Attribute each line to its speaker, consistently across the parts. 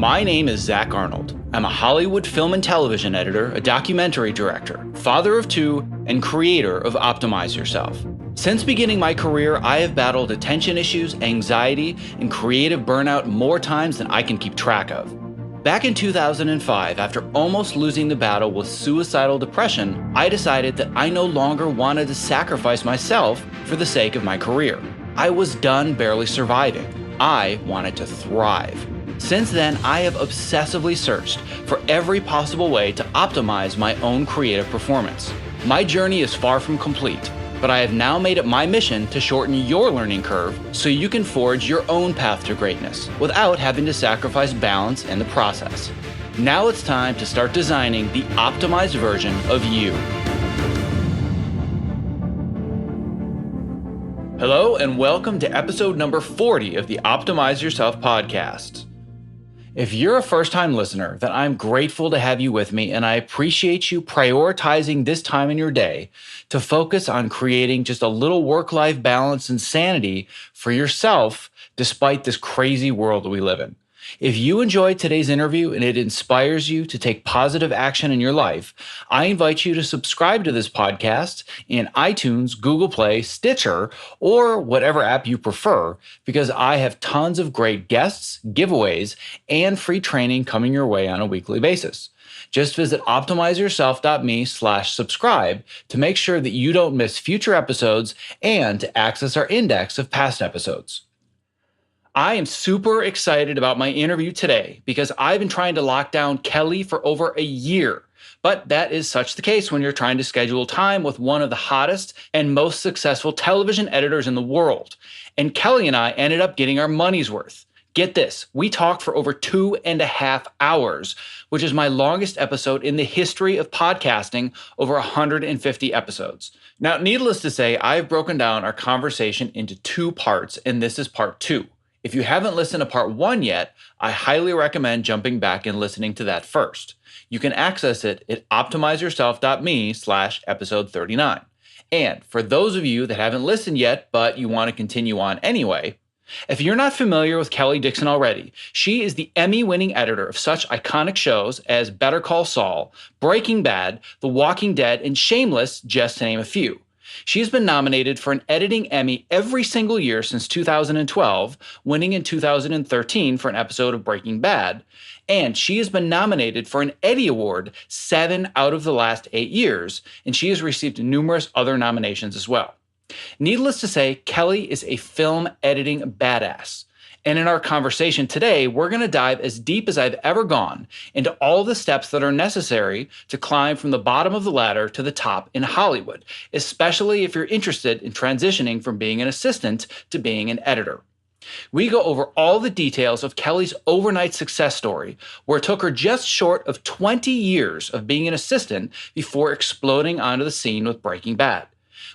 Speaker 1: My name is Zach Arnold. I'm a Hollywood film and television editor, a documentary director, father of two, and creator of Optimize Yourself. Since beginning my career, I have battled attention issues, anxiety, and creative burnout more times than I can keep track of. Back in 2005, after almost losing the battle with suicidal depression, I decided that I no longer wanted to sacrifice myself for the sake of my career. I was done barely surviving. I wanted to thrive. Since then, I have obsessively searched for every possible way to optimize my own creative performance. My journey is far from complete, but I have now made it my mission to shorten your learning curve so you can forge your own path to greatness without having to sacrifice balance in the process. Now it's time to start designing the optimized version of you. Hello and welcome to episode number 40 of the Optimize Yourself podcast. If you're a first-time listener, then I'm grateful to have you with me, and I appreciate you prioritizing this time in your day to focus on creating just a little work-life balance and sanity for yourself despite this crazy world that we live in. If you enjoyed today's interview and it inspires you to take positive action in your life, I invite you to subscribe to this podcast in iTunes, Google Play, Stitcher, or whatever app you prefer, because I have tons of great guests, giveaways, and free training coming your way on a weekly basis. Just visit optimizeyourself.me/subscribe to make sure that you don't miss future episodes and to access our index of past episodes. I am super excited about my interview today because I've been trying to lock down Kelley for over a year. But that is such the case when you're trying to schedule time with one of the hottest and most successful television editors in the world. And Kelley and I ended up getting our money's worth. Get this, we talked for over 2.5 hours, which is my longest episode in the history of podcasting, over 150 episodes. Now, needless to say, I've broken down our conversation into two parts, and this is part two. If you haven't listened to part one yet, I highly recommend jumping back and listening to that first. You can access it at optimizeyourself.me/episode 39. And for those of you that haven't listened yet, but you want to continue on anyway, if you're not familiar with Kelley Dixon already, she is the Emmy-winning editor of such iconic shows as Better Call Saul, Breaking Bad, The Walking Dead, and Shameless, just to name a few. She's been nominated for an editing Emmy every single year since 2012, winning in 2013 for an episode of Breaking Bad, and she has been nominated for an Eddie Award 7 out of the last 8 years, and she has received numerous other nominations as well. Needless to say, Kelley is a film editing badass. And in our conversation today, we're going to dive as deep as I've ever gone into all the steps that are necessary to climb from the bottom of the ladder to the top in Hollywood, especially if you're interested in transitioning from being an assistant to being an editor. We go over all the details of Kelley's overnight success story, where it took her just short of 20 years of being an assistant before exploding onto the scene with Breaking Bad.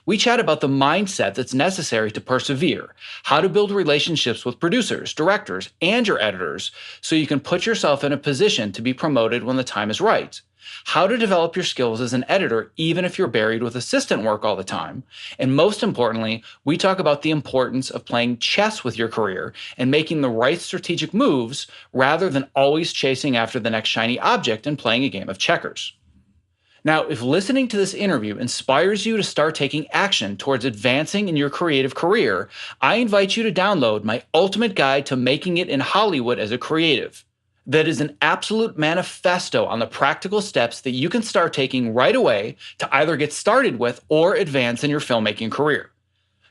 Speaker 1: We chat about the mindset that's necessary to persevere, how to build relationships with producers, directors, and your editors so you can put yourself in a position to be promoted when the time is right, how to develop your skills as an editor even if you're buried with assistant work all the time, and most importantly, we talk about the importance of playing chess with your career and making the right strategic moves rather than always chasing after the next shiny object and playing a game of checkers. Now, if listening to this interview inspires you to start taking action towards advancing in your creative career, I invite you to download my ultimate guide to making it in Hollywood as a creative. That is an absolute manifesto on the practical steps that you can start taking right away to either get started with or advance in your filmmaking career.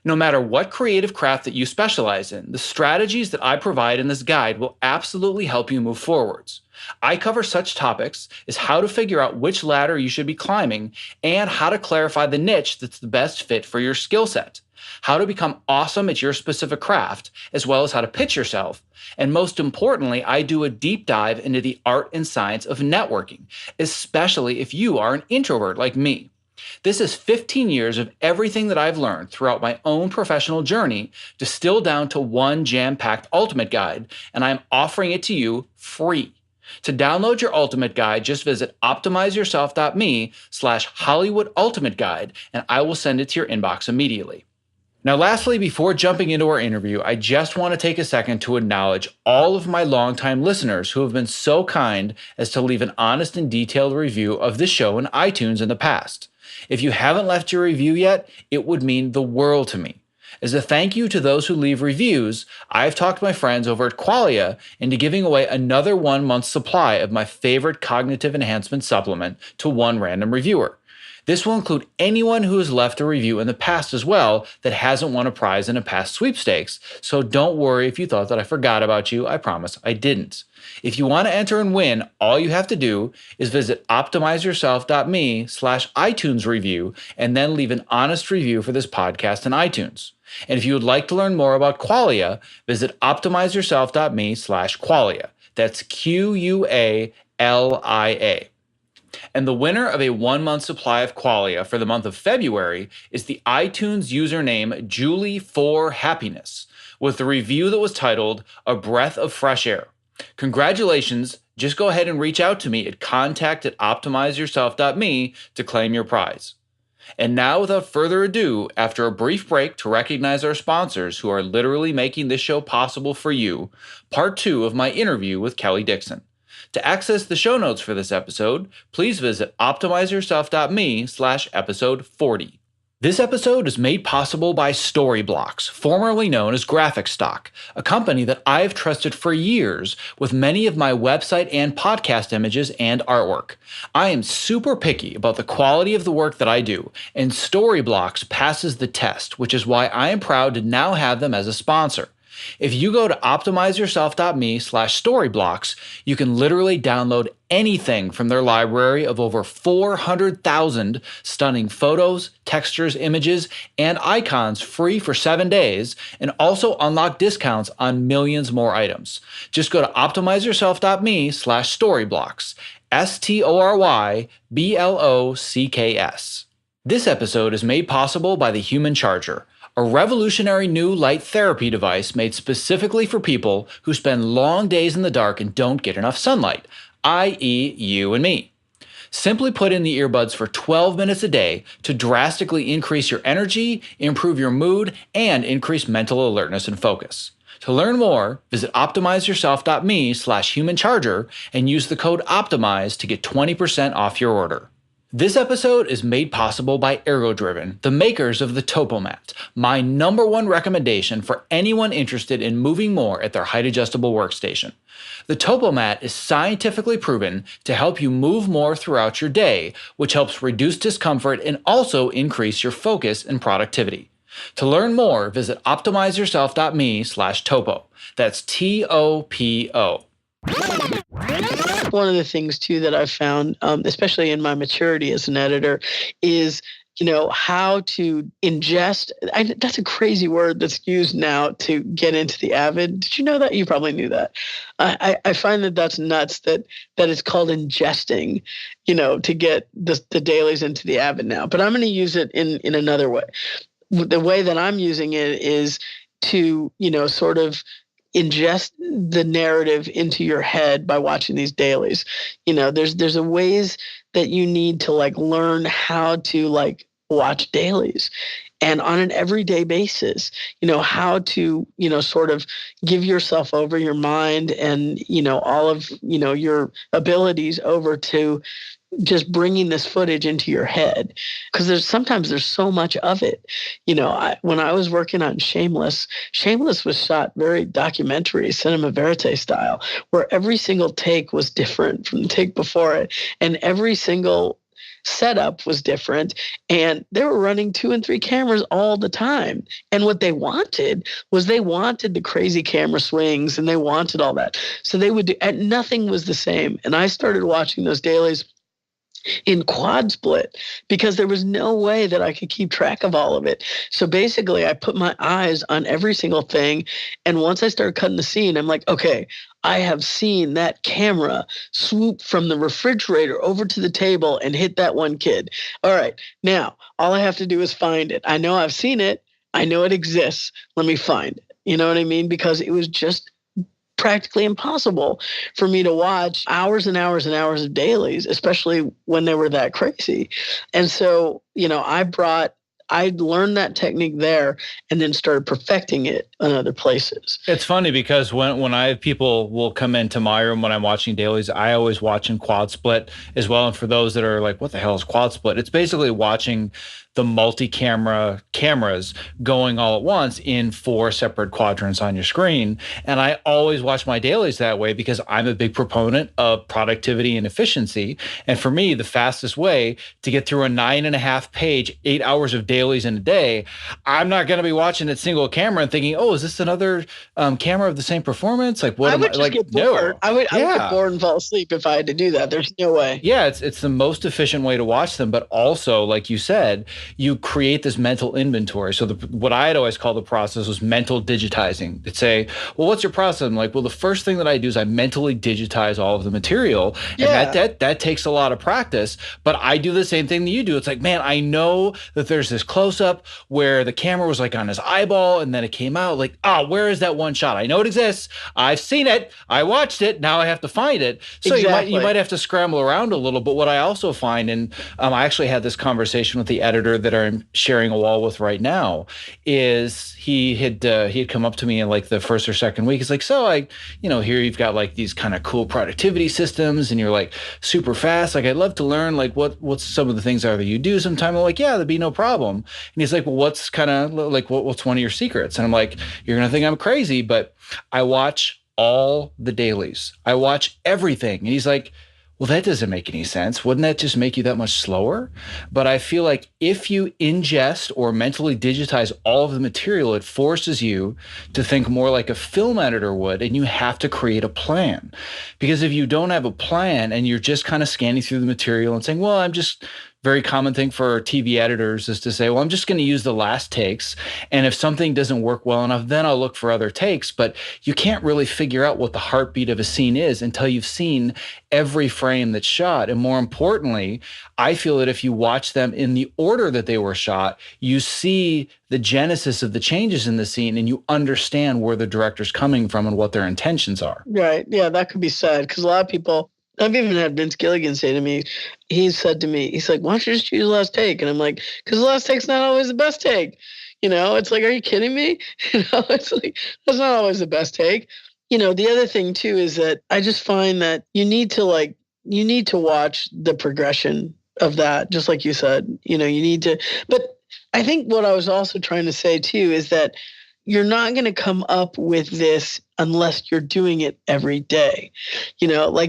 Speaker 1: No matter what creative craft that you specialize in, the strategies that I provide in this guide will absolutely help you move forwards. I cover such topics as how to figure out which ladder you should be climbing and how to clarify the niche that's the best fit for your skill set, how to become awesome at your specific craft, as well as how to pitch yourself. And most importantly, I do a deep dive into the art and science of networking, especially if you are an introvert like me. This is 15 years of everything that I've learned throughout my own professional journey distilled down to one jam-packed ultimate guide, and I'm offering it to you free. To download your ultimate guide, just visit optimizeyourself.me/Hollywood Ultimate Guide, and I will send it to your inbox immediately. Now, lastly, before jumping into our interview, I just want to take a second to acknowledge all of my longtime listeners who have been so kind as to leave an honest and detailed review of this show in iTunes in the past. If you haven't left your review yet, it would mean the world to me. As a thank you to those who leave reviews, I've talked my friends over at Qualia into giving away another 1 month's supply of my favorite cognitive enhancement supplement to one random reviewer. This will include anyone who has left a review in the past as well that hasn't won a prize in a past sweepstakes, so don't worry if you thought that I forgot about you. I promise I didn't. If you want to enter and win, all you have to do is visit optimizeyourself.me/iTunes review and then leave an honest review for this podcast in iTunes. And if you would like to learn more about Qualia, visit optimizeyourself.me/Qualia. That's Qualia. And the winner of a 1 month supply of Qualia for the month of February is the iTunes username Julie4Happiness, with a review that was titled A Breath of Fresh Air. Congratulations. Just go ahead and reach out to me at contact@optimizeyourself.me to claim your prize. And now, without further ado, after a brief break to recognize our sponsors who are literally making this show possible for you, part 2 of my interview with Kelley Dixon. To access the show notes for this episode, please visit optimizeyourself.me/episode 40. This episode is made possible by Storyblocks, formerly known as Graphic Stock, a company that I've trusted for years with many of my website and podcast images and artwork. I am super picky about the quality of the work that I do, and Storyblocks passes the test, which is why I am proud to now have them as a sponsor. If you go to optimizeyourself.me/storyblocks, you can literally download anything from their library of over 400,000 stunning photos, textures, images, and icons free for 7 days, and also unlock discounts on millions more items. Just go to optimizeyourself.me/storyblocks, STORYBLOCKS. This episode is made possible by the Human Charger, a revolutionary new light therapy device made specifically for people who spend long days in the dark and don't get enough sunlight, i.e. you and me. Simply put in the earbuds for 12 minutes a day to drastically increase your energy, improve your mood, and increase mental alertness and focus. To learn more, visit optimizeyourself.me/humancharger and use the code OPTIMIZE to get 20% off your order. This episode is made possible by ErgoDriven, the makers of the Topomat, my #1 recommendation for anyone interested in moving more at their height-adjustable workstation. The Topomat is scientifically proven to help you move more throughout your day, which helps reduce discomfort and also increase your focus and productivity. To learn more, visit optimizeyourself.me/topo. That's TOPO.
Speaker 2: One of the things, too, that I've found, especially in my maturity as an editor, is, how to ingest. That's a crazy word that's used now to get into the Avid. Did you know that? You probably knew that. I find that that's nuts that it's called ingesting, to get the dailies into the Avid now. But I'm going to use it in another way. The way that I'm using it is to, sort of ingest the narrative into your head by watching these dailies. There's a ways that you need to learn how to watch dailies, and on an everyday basis, how to, sort of give yourself over, your mind and, all of, your abilities over to just bringing this footage into your head, because there's so much of it. When I was working on Shameless was shot very documentary, cinema verite style, where every single take was different from the take before it, and every single setup was different, and they were running 2 and 3 cameras all the time. And what they wanted the crazy camera swings, and they wanted all that. So they would do, and nothing was the same. And I started watching those dailies in quad split because there was no way that I could keep track of all of it. So basically I put my eyes on every single thing. And once I started cutting the scene, I'm like, okay, I have seen that camera swoop from the refrigerator over to the table and hit that one kid. All right, now all I have to do is find it. I know I've seen it. I know it exists. Let me find it. You know what I mean? Because it was just practically impossible for me to watch hours and hours and hours of dailies, especially when they were that crazy. And so, I brought I learned that technique there and then started perfecting it in other places.
Speaker 1: It's funny because when I have people will come into my room when I'm watching dailies, I always watch in quad split as well. And for those that are like, what the hell is quad split? It's basically watching the multi-camera cameras going all at once in 4 separate quadrants on your screen. And I always watch my dailies that way because I'm a big proponent of productivity and efficiency. And for me, the fastest way to get through a 9.5 page, 8 hours of dailies in a day, I'm not going to be watching that single camera and thinking, oh, is this another camera of the same performance? Like, what
Speaker 2: I
Speaker 1: am
Speaker 2: would
Speaker 1: I
Speaker 2: just
Speaker 1: like?
Speaker 2: get bored.
Speaker 1: No.
Speaker 2: I would get bored and fall asleep if I had to do that. There's no way.
Speaker 1: Yeah, it's the most efficient way to watch them, but also, like you said, you create this mental inventory. So what I had always called the process was mental digitizing. It'd say, well, what's your process? I'm like, well, the first thing that I do is I mentally digitize all of the material. And that takes a lot of practice, but I do the same thing that you do. It's like, man, I know that there's this close up where the camera was like on his eyeball and then it came out like, oh, where is that one shot? I know it exists. I've seen it. I watched it. Now I have to find it. So
Speaker 2: exactly.
Speaker 1: you might have to scramble around a little. But what I also find, and I actually had this conversation with the editor that I'm sharing a wall with right now, is he had come up to me in like the first or second week. He's like, so here you've got like these kind of cool productivity systems and you're like super fast. Like, I'd love to learn like what's some of the things that you do sometime. I'm like, yeah, that'd be no problem. And he's like, well, what's kind of like, what's one of your secrets? And I'm like, you're going to think I'm crazy, but I watch all the dailies. I watch everything. And he's like, well, that doesn't make any sense. Wouldn't that just make you that much slower? But I feel like if you ingest or mentally digitize all of the material, it forces you to think more like a film editor would, and you have to create a plan. Because if you don't have a plan and you're just kind of scanning through the material and saying, well, I'm just very common thing for TV editors is to say, well, I'm just going to use the last takes. And if something doesn't work well enough, then I'll look for other takes. But you can't really figure out what the heartbeat of a scene is until you've seen every frame that's shot. And more importantly, I feel that if you watch them in the order that they were shot, you see the genesis of the changes in the scene and you understand where the director's coming from and what their intentions are.
Speaker 2: Right. Yeah, that could be said because a lot of people, I've even had Vince Gilligan say to me, he said to me, he's like, why don't you just use the last take? And I'm like, because the last take's not always the best take. It's like, are you kidding me? It's like, that's not always the best take. The other thing too is that I just find that you need to watch the progression of that, just like you said, you need to, but I think what I was also trying to say too is that you're not going to come up with this unless you're doing it every day.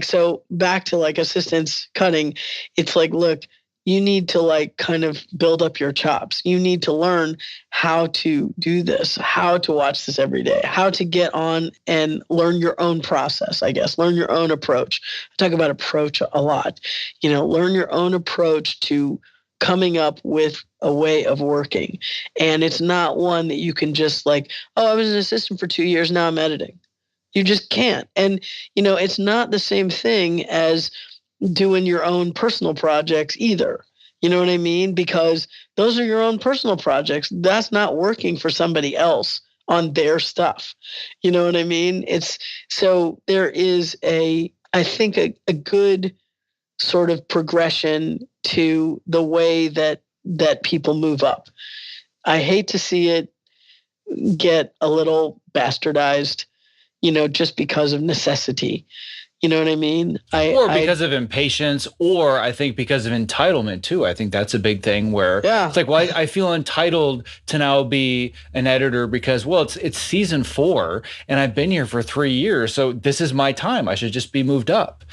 Speaker 2: So back to like assistance cutting, it's like, look, you need to like kind of build up your chops. You need to learn how to do this, how to watch this every day, how to get on and learn your own process, I guess, learn your own approach. I talk about approach a lot, learn your own approach to coming up with a way of working. And it's not one that you can just like, oh, I was an assistant for 2 years, now I'm editing. You just can't. And, it's not the same thing as doing your own personal projects either. You know what I mean? Because those are your own personal projects. That's not working for somebody else on their stuff. You know what I mean? So there is I think a good sort of progression to the way that people move up. I hate to see it get a little bastardized, just because of necessity. You know what I mean?
Speaker 1: Or because of impatience, or I think because of entitlement too. I think that's a big thing where it's like, well, I feel entitled to now be an editor because, well, it's season 4 and I've been here for 3 years. So this is my time. I should just be moved up.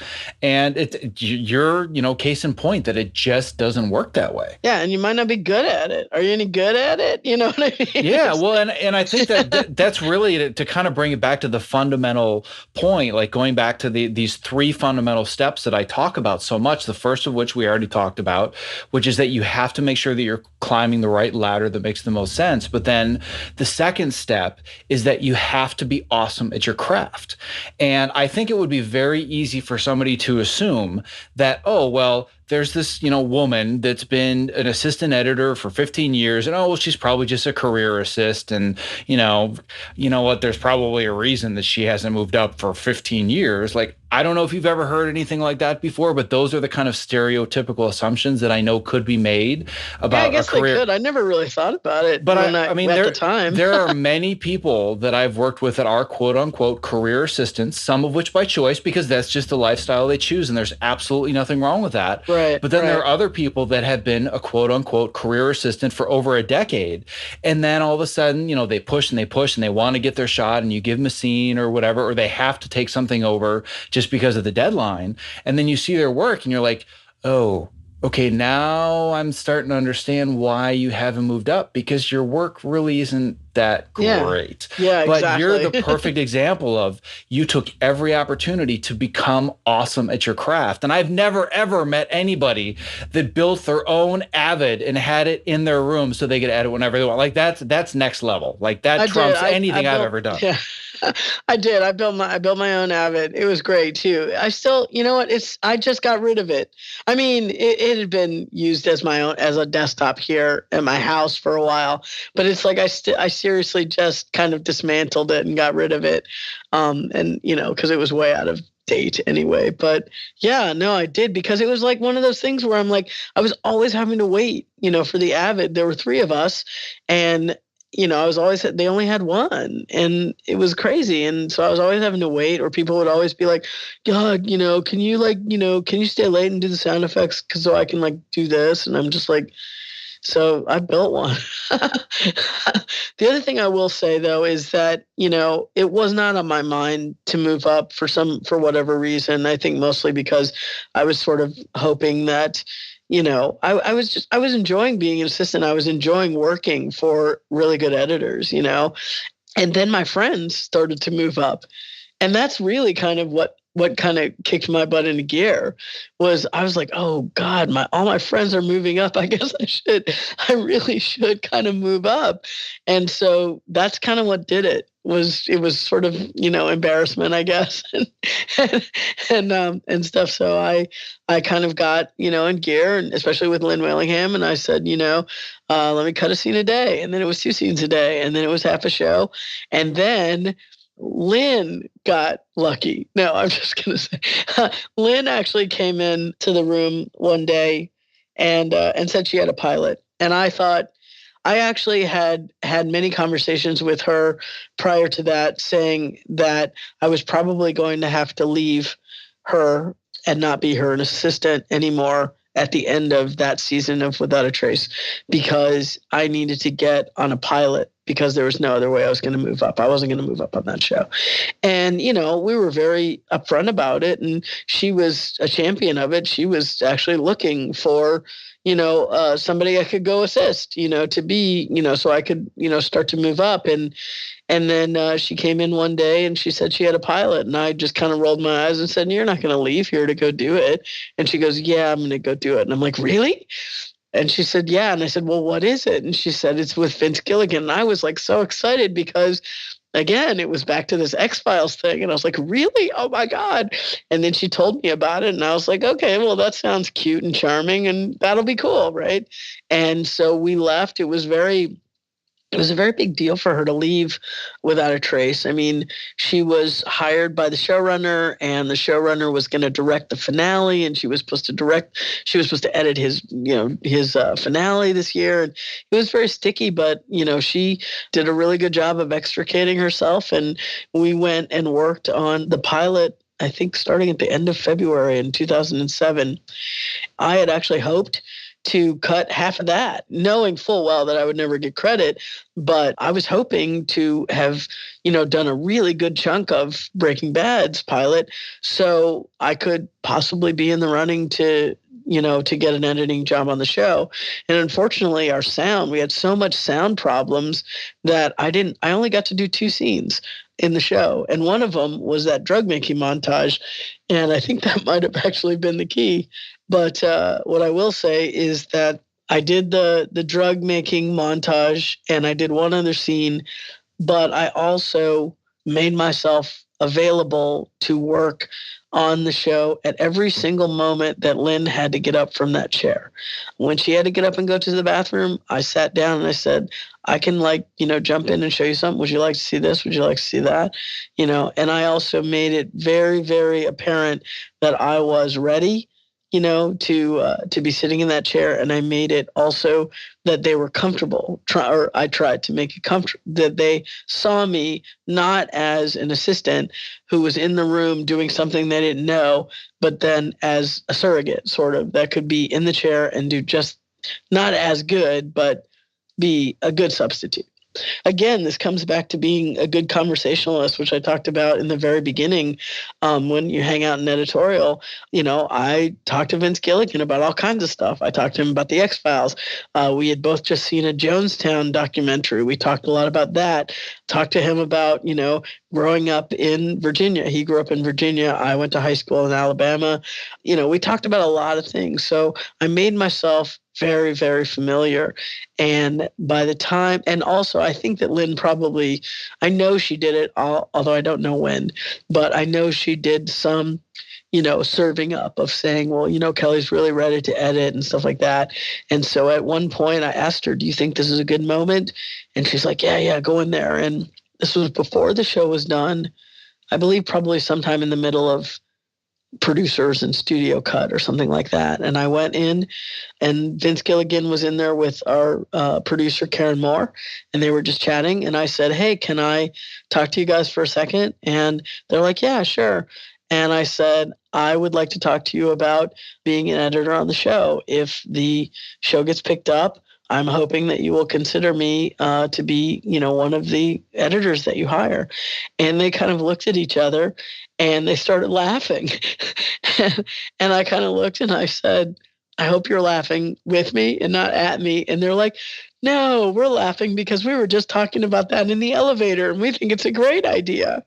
Speaker 1: And you're, case in point that it just doesn't work that way.
Speaker 2: Yeah. And you might not be good at it. Are you any good at it? You know what I mean?
Speaker 1: Yeah. Well, and I think that's really to kind of bring it back to the fundamental point, like going back to these 3 fundamental steps that I talk about so much, the first of which we already talked about, which is that you have to make sure that you're climbing the right ladder that makes the most sense. But then the second step is that you have to be awesome at your craft. And I think it would be very easy for somebody to assume that, oh, well, there's this, woman that's been an assistant editor for 15 years, and well, she's probably just a career assist, and what, there's probably a reason that she hasn't moved up for 15 years. Like, I don't know if you've ever heard anything like that before, but those are the kind of stereotypical assumptions that I know could be made about
Speaker 2: I guess
Speaker 1: a career.
Speaker 2: they could. I never really thought about it,
Speaker 1: but
Speaker 2: at the time.
Speaker 1: There are many people that I've worked with that are quote unquote career assistants, some of which by choice, because that's just the lifestyle they choose, and there's absolutely nothing wrong with that.
Speaker 2: Right.
Speaker 1: But then there are other people that have been a quote unquote career assistant for over a decade, and then all of a sudden, they push and they want to get their shot, and you give them a scene or whatever, or they have to take something over just because of the deadline, and then you see their work and you're like, oh, okay, now I'm starting to understand why you haven't moved up, because your work really isn't that great.
Speaker 2: Yeah,
Speaker 1: but
Speaker 2: exactly.
Speaker 1: You're the perfect example of, you took every opportunity to become awesome at your craft. And I've never, ever met anybody that built their own Avid and had it in their room so they could edit whenever they want. Like, that's next level. Like, that trumps anything I've ever done.
Speaker 2: Yeah. I did. I built my own Avid. It was great too. I still, I just got rid of it. I mean, it had been used as as a desktop here at my house for a while, but it's like I seriously just kind of dismantled it and got rid of it. And because it was way out of date anyway. But yeah, no, I did, because it was like one of those things where I'm like, I was always having to wait, for the Avid. There were 3 of us, and I was always, they only had one, and it was crazy. And so I was always having to wait, or people would always be like, God, can you can you stay late and do the sound effects so I can do this? And I'm just like, so I built one. The other thing I will say though, is that, it was not on my mind to move up for whatever reason. I think mostly because I was sort of hoping that, I was enjoying being an assistant. I was enjoying working for really good editors, and then my friends started to move up. And that's really kind of what kind of kicked my butt into gear. I was like, oh God, all my friends are moving up. I guess I really should kind of move up. And so that's kind of what did it. It was sort of, embarrassment, I guess, and stuff. So I kind of got, in gear, and especially with Lynn Willingham. And I said, let me cut a scene a day. And then it was 2 scenes a day. And then it was half a show. And then Lynn got lucky. No, I'm just going to say, Lynn actually came in to the room one day and said she had a pilot. And I thought, I actually had many conversations with her prior to that, saying that I was probably going to have to leave her and not be her assistant anymore at the end of that season of Without a Trace, because I needed to get on a pilot, because there was no other way I was going to move up. I wasn't going to move up on that show. And, we were very upfront about it, and she was a champion of it. She was actually looking for, somebody I could go assist, to be, so I could, start to move up. And then she came in one day and she said she had a pilot, and I just kind of rolled my eyes and said, you're not going to leave here to go do it. And she goes, yeah, I'm going to go do it. And I'm like, really? And she said, yeah. And I said, well, what is it? And she said, it's with Vince Gilligan. And I was like so excited, because again, it was back to this X-Files thing. And I was like, really? Oh my God. And then she told me about it. And I was like, okay, well, that sounds cute and charming, and that'll be cool. Right. And so we left. It was a very big deal for her to leave Without a Trace. I mean, she was hired by the showrunner, and the showrunner was going to direct the finale, and she was supposed to edit his finale this year. And it was very sticky, but, she did a really good job of extricating herself. And we went and worked on the pilot, I think starting at the end of February in 2007. I had actually hoped to cut half of that, knowing full well that I would never get credit. But I was hoping to have, done a really good chunk of Breaking Bad's pilot, so I could possibly be in the running to get an editing job on the show. And unfortunately, we had so much sound problems that I only got to do 2 scenes in the show. And one of them was that drug making montage. And I think that might have actually been the key. But what I will say is that I did the drug making montage, and I did one other scene, but I also made myself available to work on the show at every single moment that Lynn had to get up from that chair. When she had to get up and go to the bathroom, I sat down and I said, I can jump in and show you something. Would you like to see this? Would you like to see that? And I also made it very, very apparent that I was ready, to be sitting in that chair. And I made it also that they were comfortable, or I tried to make it comfortable, that they saw me not as an assistant who was in the room doing something they didn't know, but then as a surrogate, sort of, that could be in the chair and do just not as good, but be a good substitute. Again, this comes back to being a good conversationalist, which I talked about in the very beginning. When you hang out in editorial, I talked to Vince Gilligan about all kinds of stuff. I talked to him about the X-Files. We had both just seen a Jonestown documentary. We talked a lot about that. Talked to him about, growing up in Virginia. He grew up in Virginia. I went to high school in Alabama. We talked about a lot of things. So I made myself very, very familiar. And by the time, and also I think that Lynn probably, I know she did it, although I don't know when, but I know she did some, serving up of saying, well, Kelley's really ready to edit and stuff like that. And so at one point I asked her, do you think this is a good moment? And she's like, yeah, go in there. And this was before the show was done. I believe probably sometime in the middle of producers and studio cut or something like that. And I went in, and Vince Gilligan was in there with our producer, Karen Moore, and they were just chatting. And I said, hey, can I talk to you guys for a second? And they're like, yeah, sure. And I said, I would like to talk to you about being an editor on the show. If the show gets picked up, I'm hoping that you will consider me to be, one of the editors that you hire. And they kind of looked at each other and they started laughing. And I kind of looked and I said, I hope you're laughing with me and not at me. And they're like, no, we're laughing because we were just talking about that in the elevator and we think it's a great idea.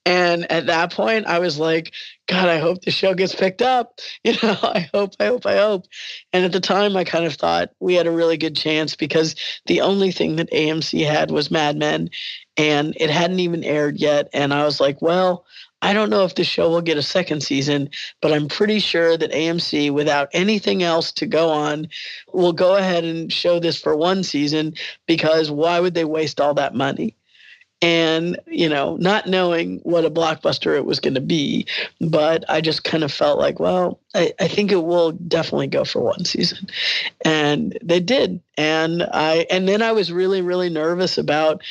Speaker 2: And at that point, I was like, God, I hope the show gets picked up. I hope. And at the time, I kind of thought we had a really good chance because the only thing that AMC had was Mad Men, and it hadn't even aired yet. And I was like, well, I don't know if the show will get a second season, but I'm pretty sure that AMC, without anything else to go on, will go ahead and show this for one season, because why would they waste all that money? And, not knowing what a blockbuster it was going to be, but I just kind of felt like, well, I think it will definitely go for one season. And they did. And then I was really, really nervous about,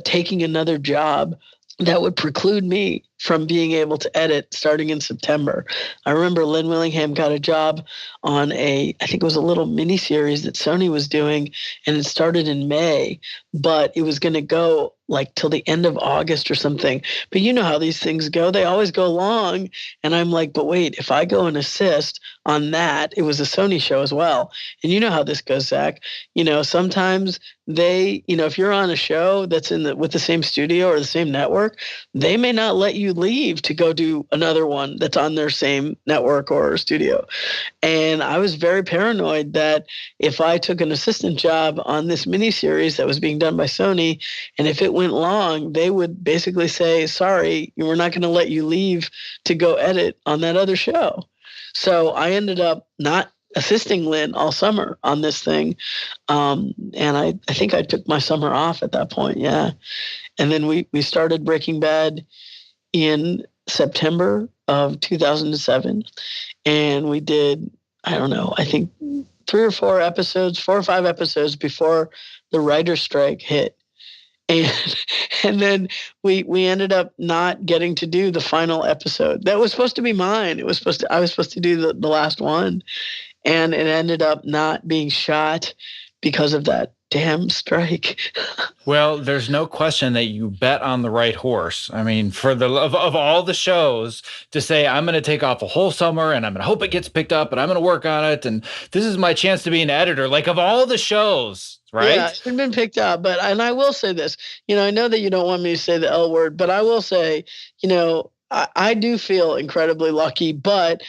Speaker 2: taking another job that would preclude me from being able to edit starting in September. I remember Lynn Willingham got a job on I think it was a little mini series that Sony was doing, and it started in May, but it was going to go like till the end of August or something. But you know how these things go. They always go long. And I'm like, but wait, if I go and assist on that, it was a Sony show as well. And you know how this goes, Zach. Sometimes they, if you're on a show that's with the same studio or the same network, they may not let you leave to go do another one that's on their same network or studio. And I was very paranoid that if I took an assistant job on this miniseries that was being done by Sony, and if it went long, they would basically say, sorry, we're not going to let you leave to go edit on that other show. So I ended up not assisting Lynn all summer on this thing. And I think I took my summer off at that point. Yeah. And then we started Breaking Bad in September of 2007. And we did, I don't know, I think 4 or 5 episodes before the writer's strike hit. And then we ended up not getting to do the final episode. That was supposed to be mine. I was supposed to do the last one. And it ended up not being shot because of that damn strike.
Speaker 1: Well, there's no question that you bet on the right horse. I mean, for the love of all the shows, to say I'm going to take off a whole summer and I'm going to hope it gets picked up and I'm going to work on it and this is my chance to be an editor. Like, of all the shows, right?
Speaker 2: Yeah, it's been picked up. And I will say this, I know that you don't want me to say the L word, but I will say, I do feel incredibly lucky, but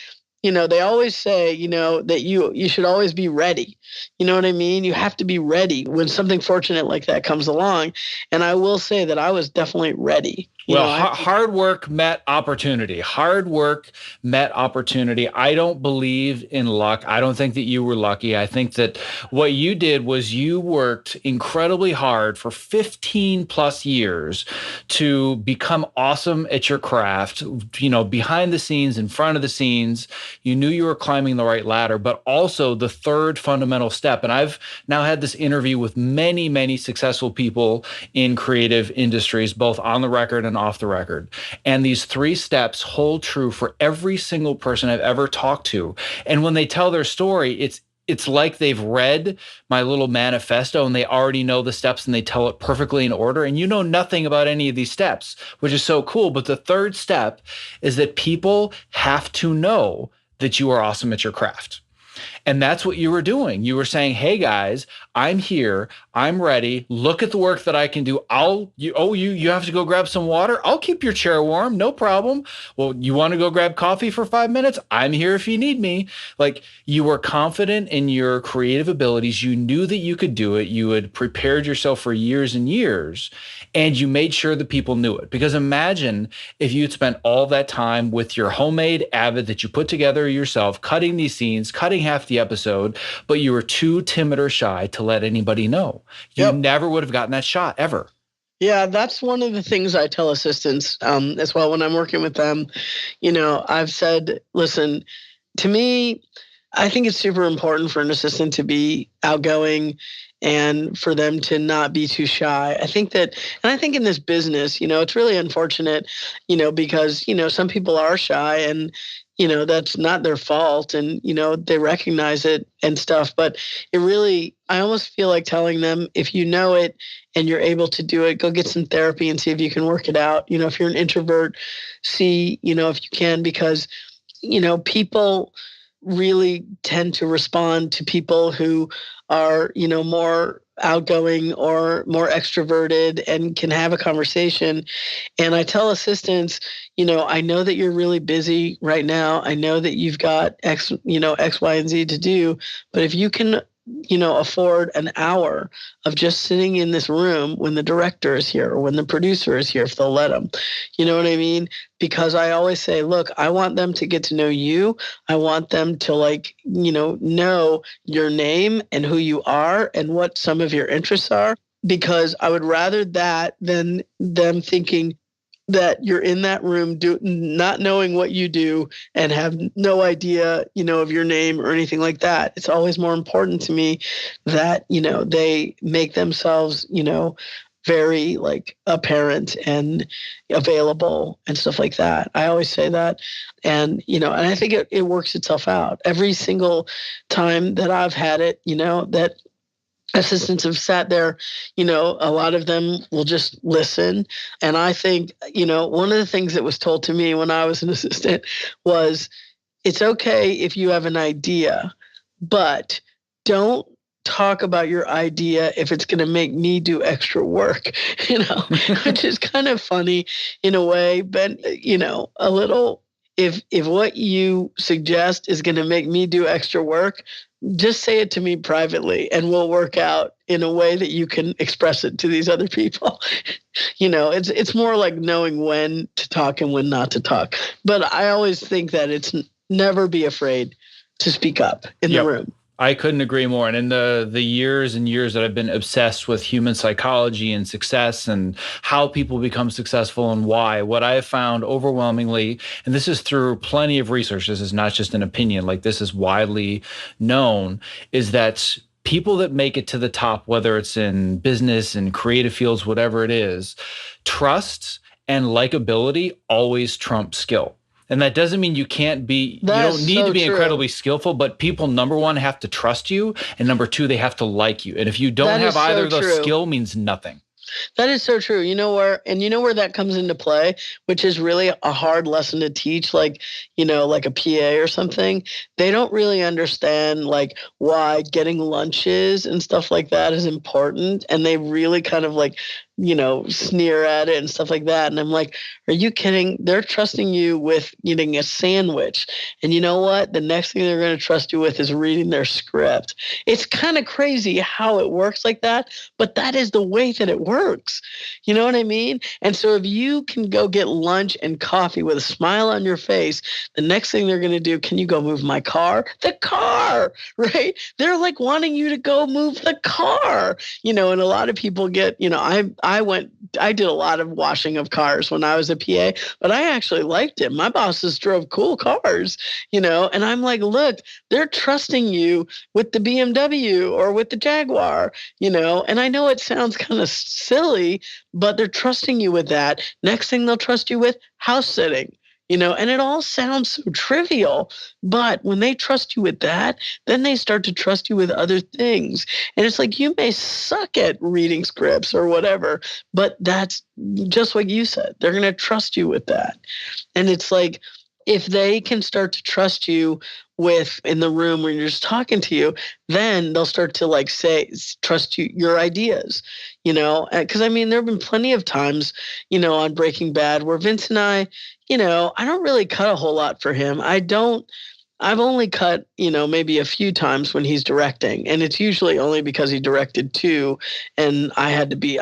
Speaker 2: they always say, that you should always be ready. You know what I mean? You have to be ready when something fortunate like that comes along. And I will say that I was definitely ready.
Speaker 1: Well, hard work met opportunity. Hard work met opportunity. I don't believe in luck. I don't think that you were lucky. I think that what you did was you worked incredibly hard for 15 plus years to become awesome at your craft, behind the scenes, in front of the scenes. You knew you were climbing the right ladder, but also the third fundamental step. And I've now had this interview with many, many successful people in creative industries, both on the record and off the record. And these three steps hold true for every single person I've ever talked to. And when they tell their story, it's like they've read my little manifesto and they already know the steps and they tell it perfectly in order. And you know nothing about any of these steps, which is so cool. But the third step is that people have to know that you are awesome at your craft. And that's what you were doing. You were saying, hey guys, I'm here. I'm ready. Look at the work that I can do. You have to go grab some water? I'll keep your chair warm. No problem. Well, you want to go grab coffee for 5 minutes? I'm here if you need me. Like, you were confident in your creative abilities. You knew that you could do it. You had prepared yourself for years and years, and you made sure that people knew it. Because imagine if you'd spent all that time with your homemade Avid that you put together yourself, cutting these scenes, cutting half the episode, but you were too timid or shy to let anybody know. You never would have gotten that shot ever.
Speaker 2: Yeah, that's one of the things I tell assistants as well when I'm working with them. I've said, listen, to me, I think it's super important for an assistant to be outgoing and for them to not be too shy. I think in this business, it's really unfortunate, because, some people are shy and, that's not their fault and, they recognize it and stuff. But I almost feel like telling them, if you know it and you're able to do it, go get some therapy and see if you can work it out. If you're an introvert, see, if you can, because, people really tend to respond to people who are, more outgoing or more extroverted and can have a conversation. And I tell assistants, I know that you're really busy right now. I know that you've got X, X, Y, and Z to do, but if you can, afford an hour of just sitting in this room when the director is here or when the producer is here, if they'll let them, you know what I mean? Because I always say, look, I want them to get to know you. I want them to know your name and who you are and what some of your interests are, because I would rather that than them thinking that you're in that room not knowing what you do and have no idea, of your name or anything like that. It's always more important to me that, they make themselves, very apparent and available and stuff like that. I always say that. And, and I think it works itself out. Every single time that I've had it, that assistants have sat there, a lot of them will just listen. And I think, one of the things that was told to me when I was an assistant was, it's okay if you have an idea, but don't talk about your idea if it's going to make me do extra work, which is kind of funny in a way, but, a little, if what you suggest is going to make me do extra work, just say it to me privately and we'll work out in a way that you can express it to these other people. It's more like knowing when to talk and when not to talk. But I always think that it's never be afraid to speak up in the room.
Speaker 1: I couldn't agree more. And in the years and years that I've been obsessed with human psychology and success and how people become successful and why, what I have found overwhelmingly, and this is through plenty of research, this is not just an opinion, this is widely known, is that people that make it to the top, whether it's in business and creative fields, whatever it is, trust and likability always trump skill. And that doesn't mean you can't be, you don't need to be incredibly skillful, but people, number one, have to trust you. And number two, they have to like you. And if you don't have either of those, skill means nothing.
Speaker 2: That is so true. Where that comes into play, which is really a hard lesson to teach, like a PA or something. They don't really understand why getting lunches and stuff like that is important. And they really kind of sneer at it and stuff like that. And I'm like, are you kidding? They're trusting you with eating a sandwich. And you know what? The next thing they're going to trust you with is reading their script. It's kind of crazy how it works like that, but that is the way that it works. You know what I mean? And so if you can go get lunch and coffee with a smile on your face, the next thing they're going to do, can you go move my car? The car, right? They're like wanting you to go move the car, and a lot of people get, I did a lot of washing of cars when I was a PA, but I actually liked it. My bosses drove cool cars, and I'm like, look, they're trusting you with the BMW or with the Jaguar, and I know it sounds kind of silly, but they're trusting you with that. Next thing they'll trust you with, house sitting. And it all sounds so trivial, but when they trust you with that, then they start to trust you with other things. And it's like, you may suck at reading scripts or whatever, but that's just what you said. They're going to trust you with that. And it's like, if they can start to trust you with in the room when you're just talking to you, then they'll start to trust you, your ideas, because there have been plenty of times, on Breaking Bad where Vince and I don't really cut a whole lot for him. I've only cut, maybe a few times when he's directing, and it's usually only because he directed two and I had to be,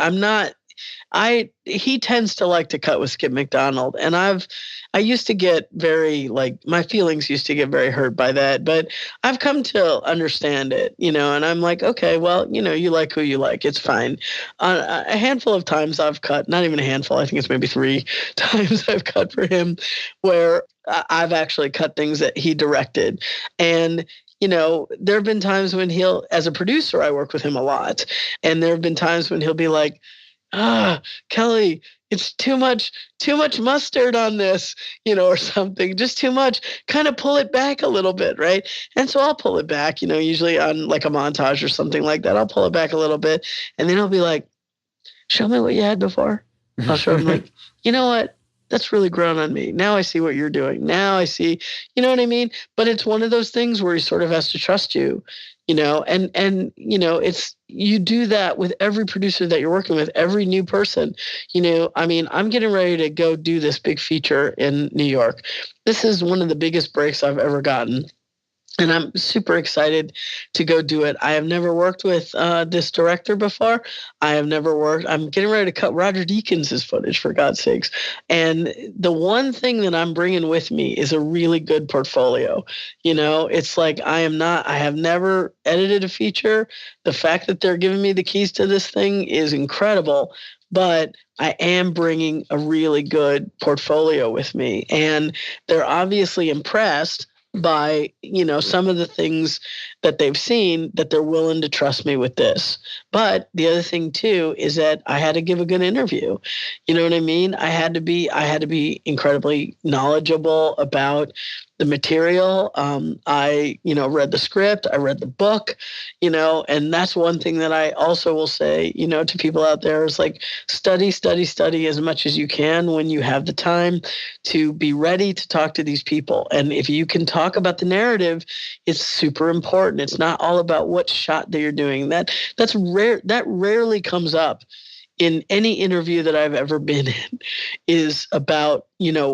Speaker 2: he tends to like to cut with Skip McDonald. And I used to get my feelings used to get very hurt by that, but I've come to understand it, and I'm like, okay, well, you like who you like. It's fine. A handful of times I've cut, not even a handful, I think it's maybe 3 times I've cut for him where I've actually cut things that he directed. And there have been times when as a producer, I work with him a lot. And there have been times when he'll be like, Kelley, it's too much mustard on this, or something, just too much, kind of pull it back a little bit. Right. And so I'll pull it back, usually on like a montage or something like that. I'll pull it back a little bit. And then he'll be like, show me what you had before. I'll show him like, you know what? That's really grown on me. Now I see what you're doing. Now I see, you know what I mean? But it's one of those things where he sort of has to trust you, and it's, you do that with every producer that you're working with, every new person, I'm getting ready to go do this big feature in New York. This is one of the biggest breaks I've ever gotten. And I'm super excited to go do it. I have never worked with this director before. I'm getting ready to cut Roger Deakins' footage, for God's sakes. And the one thing that I'm bringing with me is a really good portfolio. It's like, I have never edited a feature. The fact that they're giving me the keys to this thing is incredible. But I am bringing a really good portfolio with me. And they're obviously impressed by, some of the things that they've seen, that they're willing to trust me with this. But the other thing too is that I had to give a good interview. You know what I mean? I had to be incredibly knowledgeable about the material. I read the script, I read the book, and that's one thing that I also will say, to people out there is like, study as much as you can when you have the time to be ready to talk to these people. And if you can talk about the narrative, it's super important. It's not all about what shot that you're doing. That's rare. That rarely comes up in any interview that I've ever been in, is about,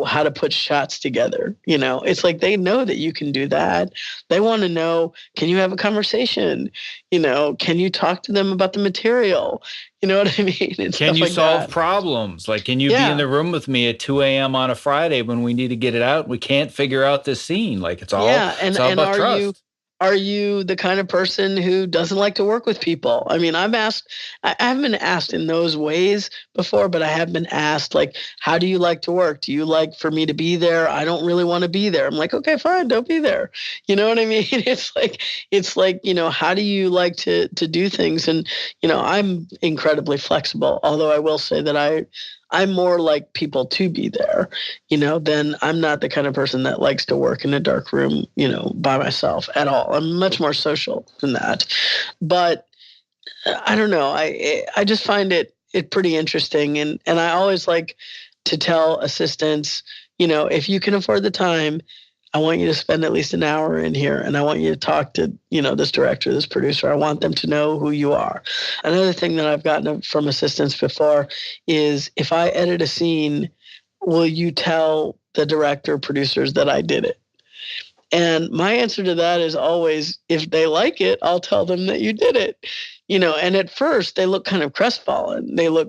Speaker 2: how to put shots together. It's like, they know that you can do that. They want to know, can you have a conversation? Can you talk to them about the material? You know what I mean?
Speaker 1: Can you solve problems? Like, can you be in the room with me at 2 a.m. on a Friday when we need to get it out? We can't figure out this scene. Like, it's all about trust.
Speaker 2: Are you the kind of person who doesn't like to work with people? I haven't been asked in those ways before, but I have been asked, like, how do you like to work? Do you like for me to be there? I don't really want to be there. I'm like, okay, fine, don't be there. You know what I mean? It's like, how do you like to do things? And, I'm incredibly flexible, although I will say that I'm more like people to be there, than I'm not the kind of person that likes to work in a dark room, by myself at all. I'm much more social than that. But I don't know. I just find it pretty interesting. And I always like to tell assistants, if you can afford the time, I want you to spend at least an hour in here, and I want you to talk to, this director, this producer. I want them to know who you are. Another thing that I've gotten from assistants before is, if I edit a scene, will you tell the director, producers that I did it? And my answer to that is always, if they like it, I'll tell them that you did it. And at first they look kind of crestfallen. They look,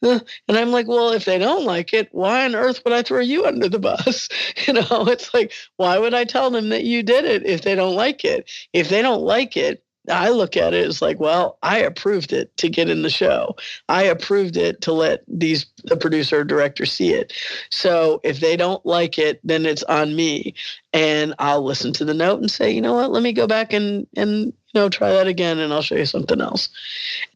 Speaker 2: and I'm like, well, if they don't like it, why on earth would I throw you under the bus? It's like, why would I tell them that you did it if they don't like it? If they don't like it, I look at it as like, well, I approved it to get in the show. I approved it to let the producer or director see it. So if they don't like it, then it's on me. And I'll listen to the note and say, you know what, let me go back and try that again, and I'll show you something else.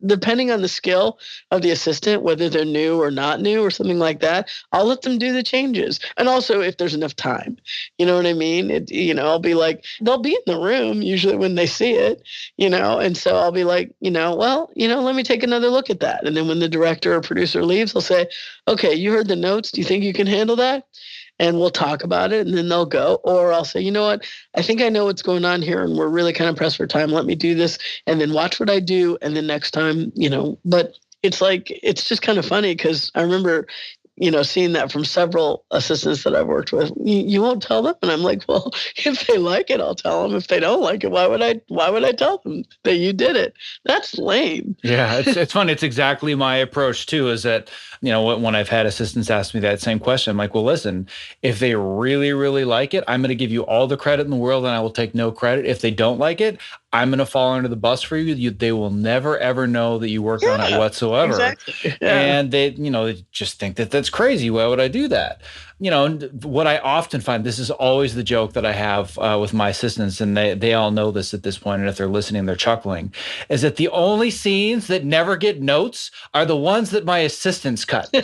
Speaker 2: Depending on the skill of the assistant, whether they're new or not new or something like that, I'll let them do the changes. And also if there's enough time, you know what I mean? I'll be like, they'll be in the room usually when they see it, and so I'll be like, let me take another look at that. And then when the director or producer leaves, I'll say, okay, you heard the notes. Do you think you can handle that? And we'll talk about it, and then they'll go. Or I'll say, you know what, I think I know what's going on here, and we're really kind of pressed for time. Let me do this, and then watch what I do. And then next time, but it's just kind of funny, because I remember, seeing that from several assistants that I've worked with. You won't tell them? And I'm like, well, if they like it, I'll tell them. If they don't like it, why would I tell them that you did it? That's lame.
Speaker 1: Yeah, it's funny. It's exactly my approach too, is that, when I've had assistants ask me that same question, I'm like, well, listen, if they really, really like it, I'm going to give you all the credit in the world, and I will take no credit. If they don't like it, I'm going to fall under the bus for you. They will never, ever know that you worked on it whatsoever.
Speaker 2: Exactly. Yeah.
Speaker 1: And they just think that that's crazy. Why would I do that? What I often find, this is always the joke that I have with my assistants, and they all know this at this point, and if they're listening, they're chuckling, is that the only scenes that never get notes are the ones that my assistants cut.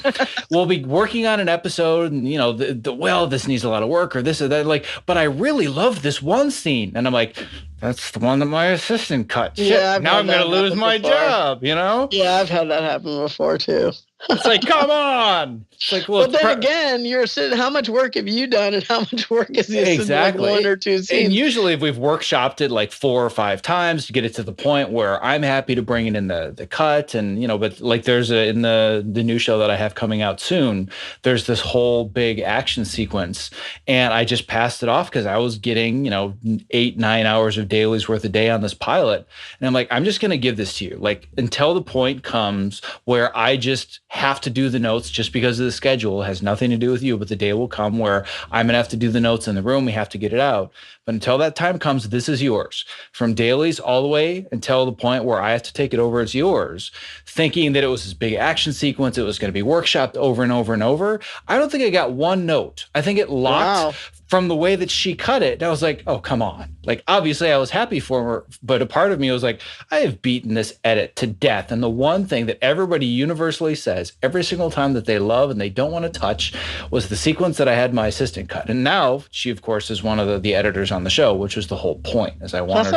Speaker 1: We'll be working on an episode, and, well, this needs a lot of work, or this or that, but I really love this one scene. And I'm like, that's the one that my assistant cut. Shit,
Speaker 2: yeah,
Speaker 1: now I'm going to lose my job,
Speaker 2: Yeah, I've had that happen before too.
Speaker 1: It's like, come on. It's like, well,
Speaker 2: but then again, you're sitting, how much work have you done, and how much work is the assistant?
Speaker 1: Exactly.
Speaker 2: Like 1 or 2 scenes?
Speaker 1: And usually if we've workshopped it like 4 or 5 times to get it to the point where I'm happy to bring it in the cut, and, but like there's in the new show that I have coming out soon, there's this whole big action sequence, and I just passed it off because I was getting, 8-9 hours of dailies worth a day on this pilot. And I'm like, I'm just going to give this to you, like, until the point comes where I just have to do the notes just because of the schedule. It has nothing to do with you, but the day will come where I'm going to have to do the notes in the room. We have to get it out. But until that time comes, this is yours. From dailies all the way until the point where I have to take it over, it's yours. Thinking that it was this big action sequence, it was going to be workshopped over and over and over. I don't think I got one note. I think it locked from the way that she cut it. And I was like, oh, come on. Like, obviously I was happy for her, but a part of me was like, I have beaten this edit to death. And the one thing that everybody universally says every single time that they love and they don't want to touch was the sequence that I had my assistant cut. And now she, of course, is one of the editors on the show, which was the whole point, is I wanted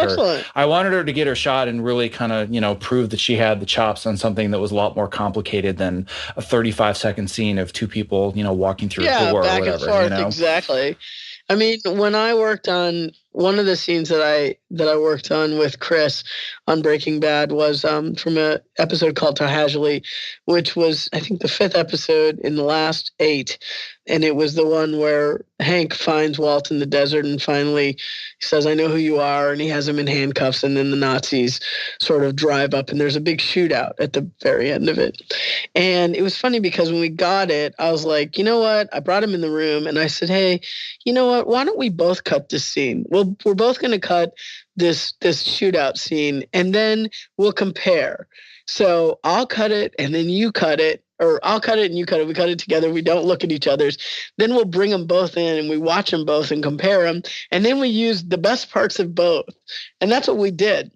Speaker 1: her to get her shot and really kind of, prove that she had the chops on something that was a lot more complicated than a 35-second scene of 2 people, walking through a door or whatever.
Speaker 2: And forth, Exactly. I mean, when I worked on one of the scenes that I worked on with Chris on Breaking Bad was from an episode called Tahajali, which was, I think, the 5th episode in the last 8. And it was the one where Hank finds Walt in the desert and finally says, I know who you are. And he has him in handcuffs. And then the Nazis sort of drive up and there's a big shootout at the very end of it. And it was funny because when we got it, I was like, you know what? I brought him in the room and I said, hey, you know what? Why don't we both cut this scene? We're both going to cut this shootout scene and then we'll compare. So I'll cut it and then you cut it. Or I'll cut it and you cut it. We cut it together. We don't look at each other's. Then we'll bring them both in and we watch them both and compare them. And then we use the best parts of both. And that's what we did.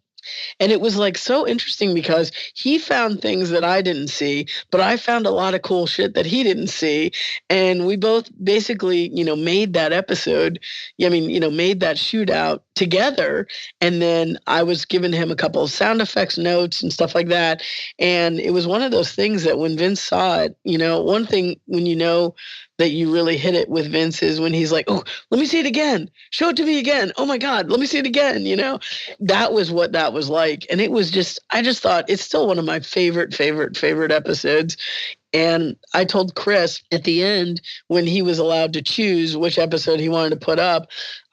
Speaker 2: And it was like so interesting because he found things that I didn't see, but I found a lot of cool shit that he didn't see. And we both basically, made that episode, made that shootout together. And then I was giving him a couple of sound effects notes and stuff like that. And it was one of those things that when Vince saw it, one thing when you know that you really hit it with Vince is when he's like, oh, let me see it again. Show it to me again. Oh my God, let me see it again. That was what that was like. And it was I just thought it's still one of my favorite episodes. And I told Chris at the end, when he was allowed to choose which episode he wanted to put up,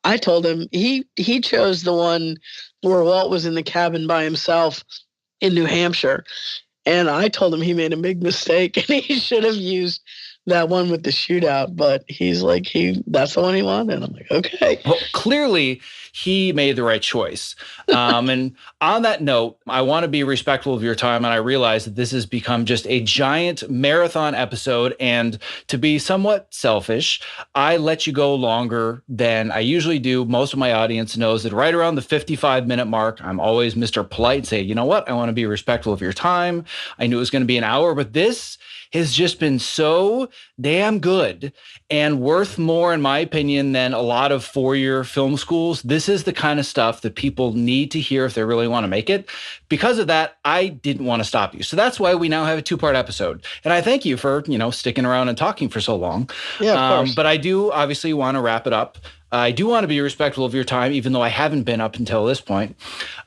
Speaker 2: I told him he chose the one where Walt was in the cabin by himself in New Hampshire. And I told him he made a big mistake and he should have used that one with the shootout, but he's like, that's the one he wanted. I'm like, okay.
Speaker 1: Well, clearly he made the right choice. And on that note, I want to be respectful of your time. And I realize that this has become just a giant marathon episode. And to be somewhat selfish, I let you go longer than I usually do. Most of my audience knows that right around the 55-minute mark, I'm always Mr. Polite and say, you know what? I want to be respectful of your time. I knew it was going to be an hour, but this has just been so damn good and worth more, in my opinion, than a lot of four-year film schools. This is the kind of stuff that people need to hear if they really want to make it. Because of that, I didn't want to stop you. So that's why we now have a two-part episode. And I thank you for, sticking around and talking for so long.
Speaker 2: Yeah, of course.
Speaker 1: But I do obviously want to wrap it up. I do want to be respectful of your time, even though I haven't been up until this point.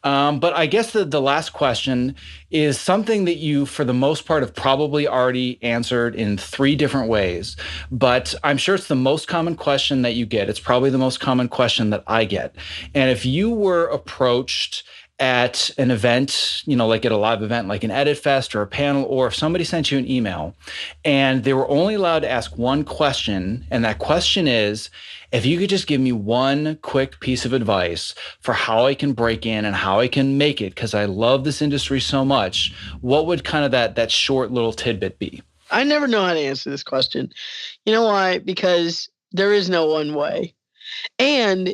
Speaker 1: But I guess the last question is something that you, for the most part, have probably already answered in 3 different ways. But I'm sure it's the most common question that you get. It's probably the most common question that I get. And if you were approached at an event, like at a live event, like an Edit Fest or a panel, or if somebody sent you an email and they were only allowed to ask one question, and that question is, if you could just give me one quick piece of advice for how I can break in and how I can make it, because I love this industry so much, what would kind of that short little tidbit be?
Speaker 2: I never know how to answer this question. You know why? Because there is no one way. And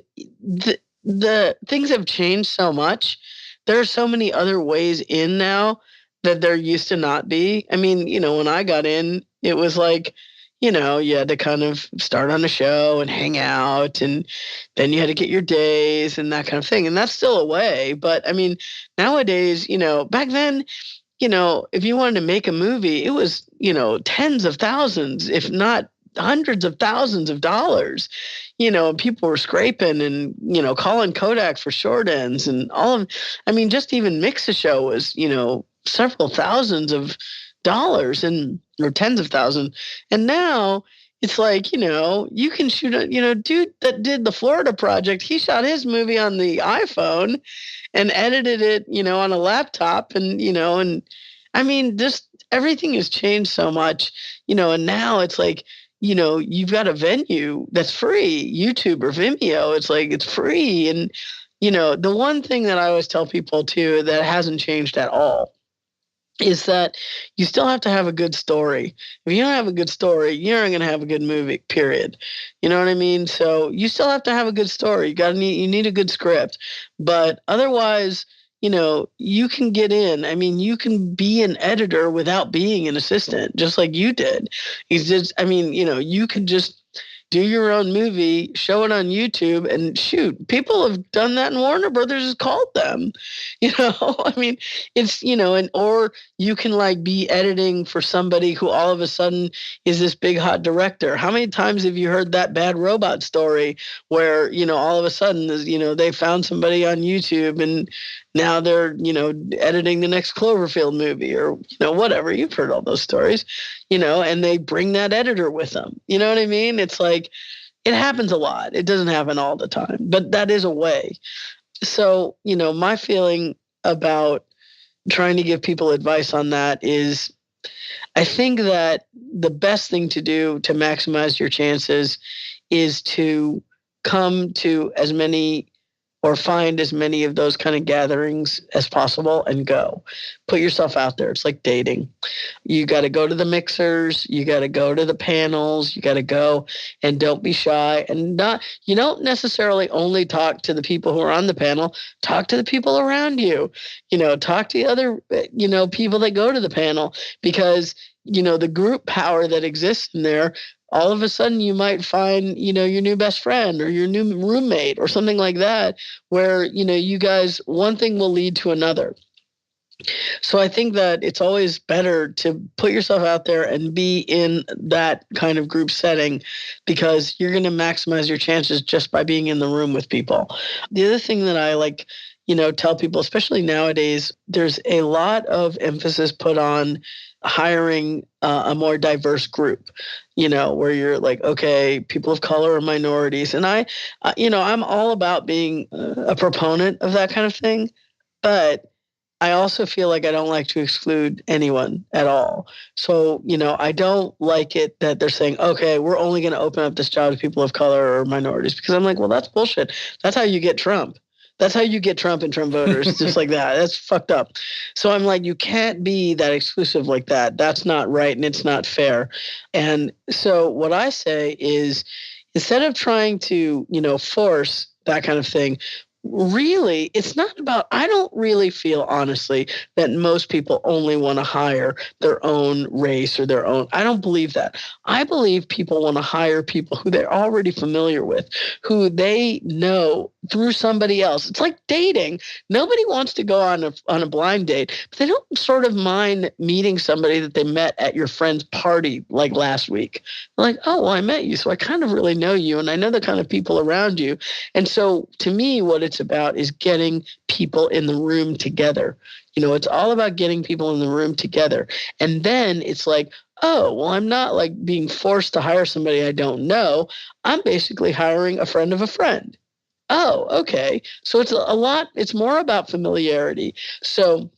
Speaker 2: the things have changed so much. There are so many other ways in now that there used to not be. I mean, when I got in, it was like, you had to kind of start on a show and hang out, and then you had to get your days and that kind of thing. And that's still a way. But I mean, nowadays, back then, if you wanted to make a movie, it was, tens of thousands, if not hundreds of thousands of dollars. People were scraping and, calling Kodak for short ends and just even mix a show was, several thousands of dollars or tens of thousands. And now it's like, you can shoot a, dude that did the Florida Project, he shot his movie on the iPhone and edited it, on a laptop and just everything has changed so much, and now it's like, you've got a venue that's free, YouTube or Vimeo. It's like, it's free. And, the one thing that I always tell people too, that hasn't changed at all, is that you still have to have a good story. If you don't have a good story, you're not going to have a good movie, period. You know what I mean? So you still have to have a good story. You need a good script. But otherwise, you can get in. I mean, you can be an editor without being an assistant, just like you did. You can just do your own movie, show it on YouTube, and shoot. People have done that, and Warner Brothers has called them. It's, or you can be editing for somebody who all of a sudden is this big hot director. How many times have you heard that Bad Robot story where, all of a sudden, they found somebody on YouTube and now they're, editing the next Cloverfield movie or, whatever. You've heard all those stories, and they bring that editor with them. You know what I mean? It's like, it happens a lot. It doesn't happen all the time, but that is a way. So, my feeling about trying to give people advice on that is, I think that the best thing to do to maximize your chances is to come to as many or find as many of those kind of gatherings as possible and go. Put yourself out there. It's like dating. You got to go to the mixers. You got to go to the panels. You got to go, and don't be shy. And you don't necessarily only talk to the people who are on the panel. Talk to the people around you. Talk to the other, people that go to the panel, because, the group power that exists in there all of a sudden you might find, your new best friend or your new roommate or something like that, where, you guys, one thing will lead to another. So I think that it's always better to put yourself out there and be in that kind of group setting, because you're going to maximize your chances just by being in the room with people. The other thing that I like, tell people, especially nowadays, there's a lot of emphasis put on hiring a more diverse group, where you're like, okay, people of color or minorities. And I'm all about being a proponent of that kind of thing. But I also feel like I don't like to exclude anyone at all. So, I don't like it that they're saying, okay, we're only going to open up this job to people of color or minorities, because I'm like, well, that's bullshit. That's how you get Trump. That's how you get Trump and Trump voters, just like that. That's fucked up. So I'm like, you can't be that exclusive like that. That's not right, and it's not fair. And so what I say is, instead of trying to, force that kind of thing, really, it's not about, I don't really feel, honestly, that most people only want to hire their own race or their own. I don't believe that. I believe people want to hire people who they're already familiar with, who they know through somebody else. It's like dating. Nobody wants to go on a blind date, but they don't sort of mind meeting somebody that they met at your friend's party like last week. They're like, oh, well, I met you, so I kind of really know you, and I know the kind of people around you. And so to me, what it's about is getting people in the room together. It's all about getting people in the room together. And then it's like, oh, well, I'm not like being forced to hire somebody I don't know. I'm basically hiring a friend of a friend. Oh, okay. So it's more about familiarity. So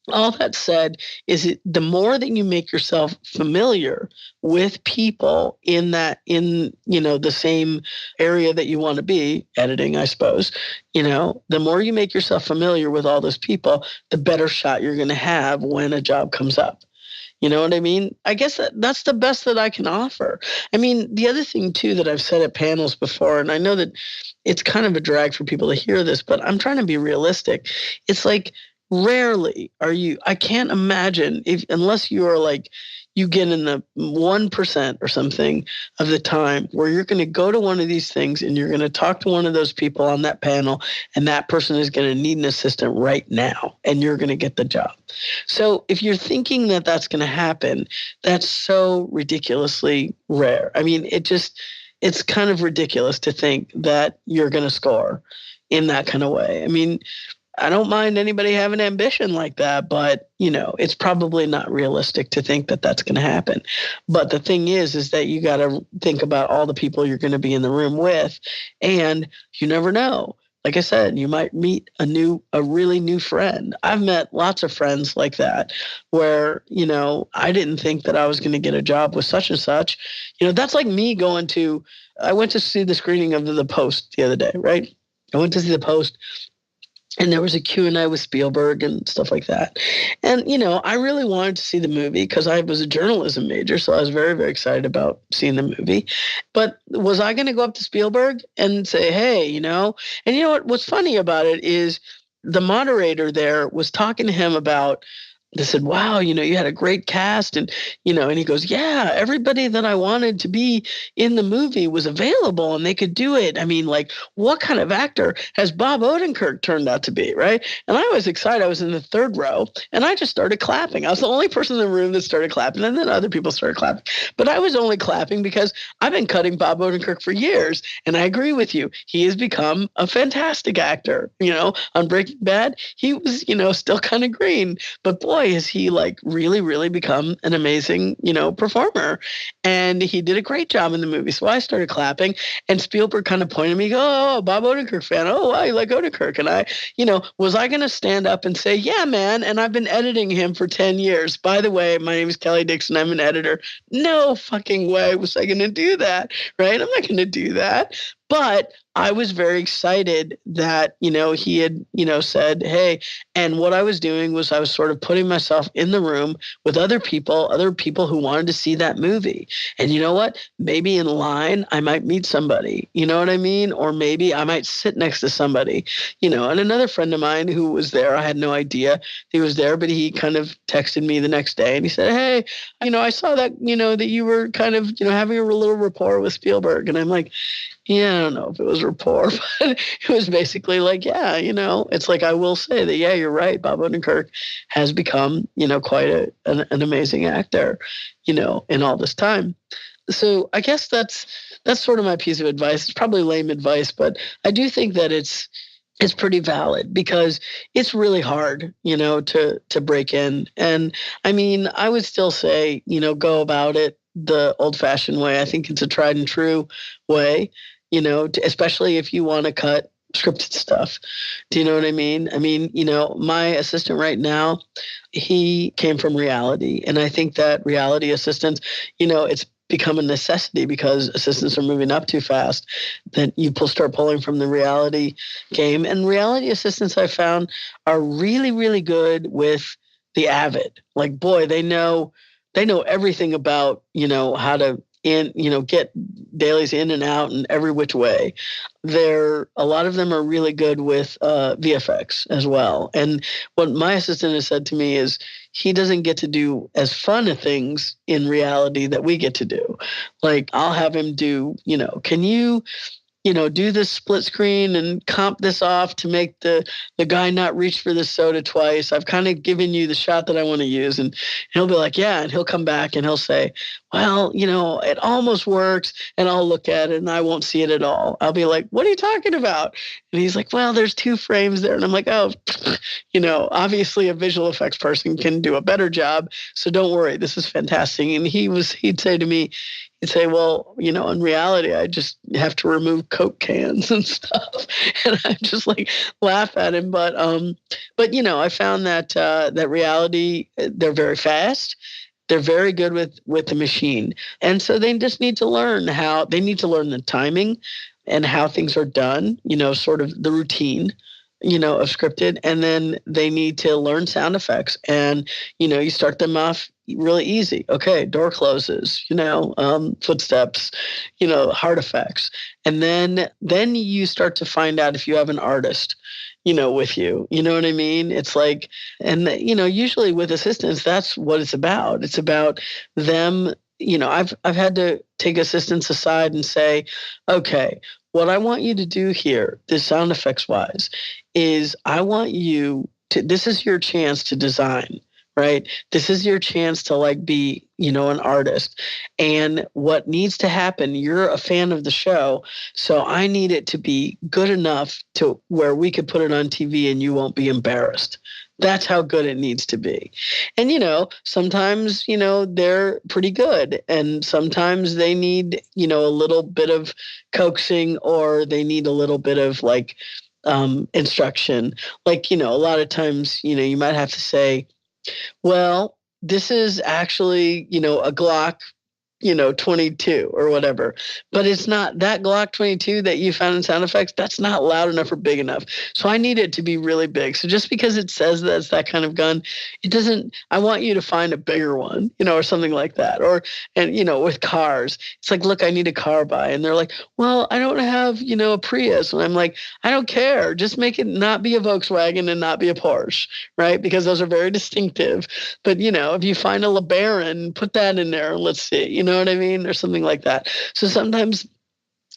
Speaker 2: all that said, the more that you make yourself familiar with people in the same area that you want to be, editing, I suppose, the more you make yourself familiar with all those people, the better shot you're going to have when a job comes up. You know what I mean? I guess that's the best that I can offer. I mean, the other thing, too, that I've said at panels before, and I know that it's kind of a drag for people to hear this, but I'm trying to be realistic. It's like, rarely I can't imagine, unless you are like, you get in the 1% or something of the time where you're going to go to one of these things and you're going to talk to one of those people on that panel, and that person is going to need an assistant right now, and you're going to get the job. So if you're thinking that that's going to happen, that's so ridiculously rare. I mean, it's kind of ridiculous to think that you're going to score in that kind of way. I mean, I don't mind anybody having ambition like that, but, it's probably not realistic to think that that's going to happen. But the thing is that you got to think about all the people you're going to be in the room with, and you never know. Like I said, you might meet a really new friend. I've met lots of friends like that where, I didn't think that I was going to get a job with such and such. That's like me I went to see the screening of The Post the other day, right? I went to see The Post. And there was a Q&A with Spielberg and stuff like that. And, I really wanted to see the movie because I was a journalism major, so I was very, very excited about seeing the movie. But was I going to go up to Spielberg and say, hey, And what's funny about it is the moderator there was talking to him about, they said, wow, you had a great cast. And he goes, yeah, everybody that I wanted to be in the movie was available and they could do it. I mean, like, what kind of actor has Bob Odenkirk turned out to be, right? And I was excited. I was in the third row and I just started clapping. I was the only person in the room that started clapping, and then other people started clapping. But I was only clapping because I've been cutting Bob Odenkirk for years. And I agree with you. He has become a fantastic actor. On Breaking Bad, he was, still kind of green. But boy, has he like really, really become an amazing, performer. And he did a great job in the movie. So I started clapping, and Spielberg kind of pointed at me, oh, Bob Odenkirk fan. Oh, wow, you like Odenkirk. And I, was I going to stand up and say, yeah, man, and I've been editing him for 10 years. By the way, my name is Kelley Dixon. I'm an editor. No fucking way was I going to do that, right? I'm not going to do that. But I was very excited that, he had, said, hey, and what I was doing was I was sort of putting myself in the room with other people who wanted to see that movie. And you know what? Maybe in line, I might meet somebody, you know what I mean? Or maybe I might sit next to somebody, and another friend of mine who was there, I had no idea he was there, but he kind of texted me the next day and he said, hey, I saw that, that you were kind of, having a little rapport with Spielberg. And I'm like, yeah, I don't know if it was rapport, but it was basically like, yeah, it's like, I will say that, yeah, you're right. Bob Odenkirk has become, quite an amazing actor, in all this time. So I guess that's sort of my piece of advice. It's probably lame advice, but I do think that it's pretty valid because it's really hard, to break in. And I mean, I would still say, go about it the old-fashioned way. I think it's a tried and true way, especially if you want to cut scripted stuff. Do you know what I mean? I mean, my assistant right now, he came from reality. And I think that reality assistants, it's become a necessity because assistants are moving up too fast, that you start pulling from the reality game. And reality assistants, I found, are really, really good with the avid. Like, boy, they know everything about, how to get dailies in and out and every which way. A lot of them are really good with VFX as well. And what my assistant has said to me is he doesn't get to do as fun of things in reality that we get to do. Like, I'll have him do, can you do this split screen and comp this off to make the guy not reach for the soda twice. I've kind of given you the shot that I want to use. And he'll be like, yeah. And he'll come back and he'll say, well, it almost works. And I'll look at it and I won't see it at all. I'll be like, what are you talking about? And he's like, well, there's 2 frames there. And I'm like, oh, obviously a visual effects person can do a better job. So don't worry. This is fantastic. And he'd say to me, he'd say, well, in reality, I just have to remove Coke cans and stuff. And I just like laugh at him. But I found that that reality, they're very fast. They're very good with the machine. And so they just need to learn the timing and how things are done, sort of the routine, of scripted. And then they need to learn sound effects. And, you start them off really easy. Okay, door closes, footsteps, hard effects. And then you start to find out if you have an artist, with you. You know what I mean? It's like, and usually with assistants, that's what it's about. It's about them. I've had to take assistants aside and say, okay, what I want you to do here, this sound effects wise, is I want you to, this is your chance to design, right? This is your chance to be, an artist. And what needs to happen, you're a fan of the show, so I need it to be good enough to where we could put it on TV and you won't be embarrassed. That's how good it needs to be. And, sometimes, they're pretty good. And sometimes they need, a little bit of coaxing, or they need a little bit of instruction. A lot of times, you might have to say, well, this is actually, a Glock, 22 or whatever, but it's not that Glock 22 that you found in sound effects. That's not loud enough or big enough. So I need it to be really big. So just because it says that it's that kind of gun, it doesn't, I want you to find a bigger one, or something like that. And with cars, it's like, look, I need a car by, and they're like, well, I don't have, a Prius. And I'm like, I don't care. Just make it not be a Volkswagen and not be a Porsche, right? Because those are very distinctive. But, if you find a LeBaron, put that in there and let's see, you know what I mean? Or something like that. So sometimes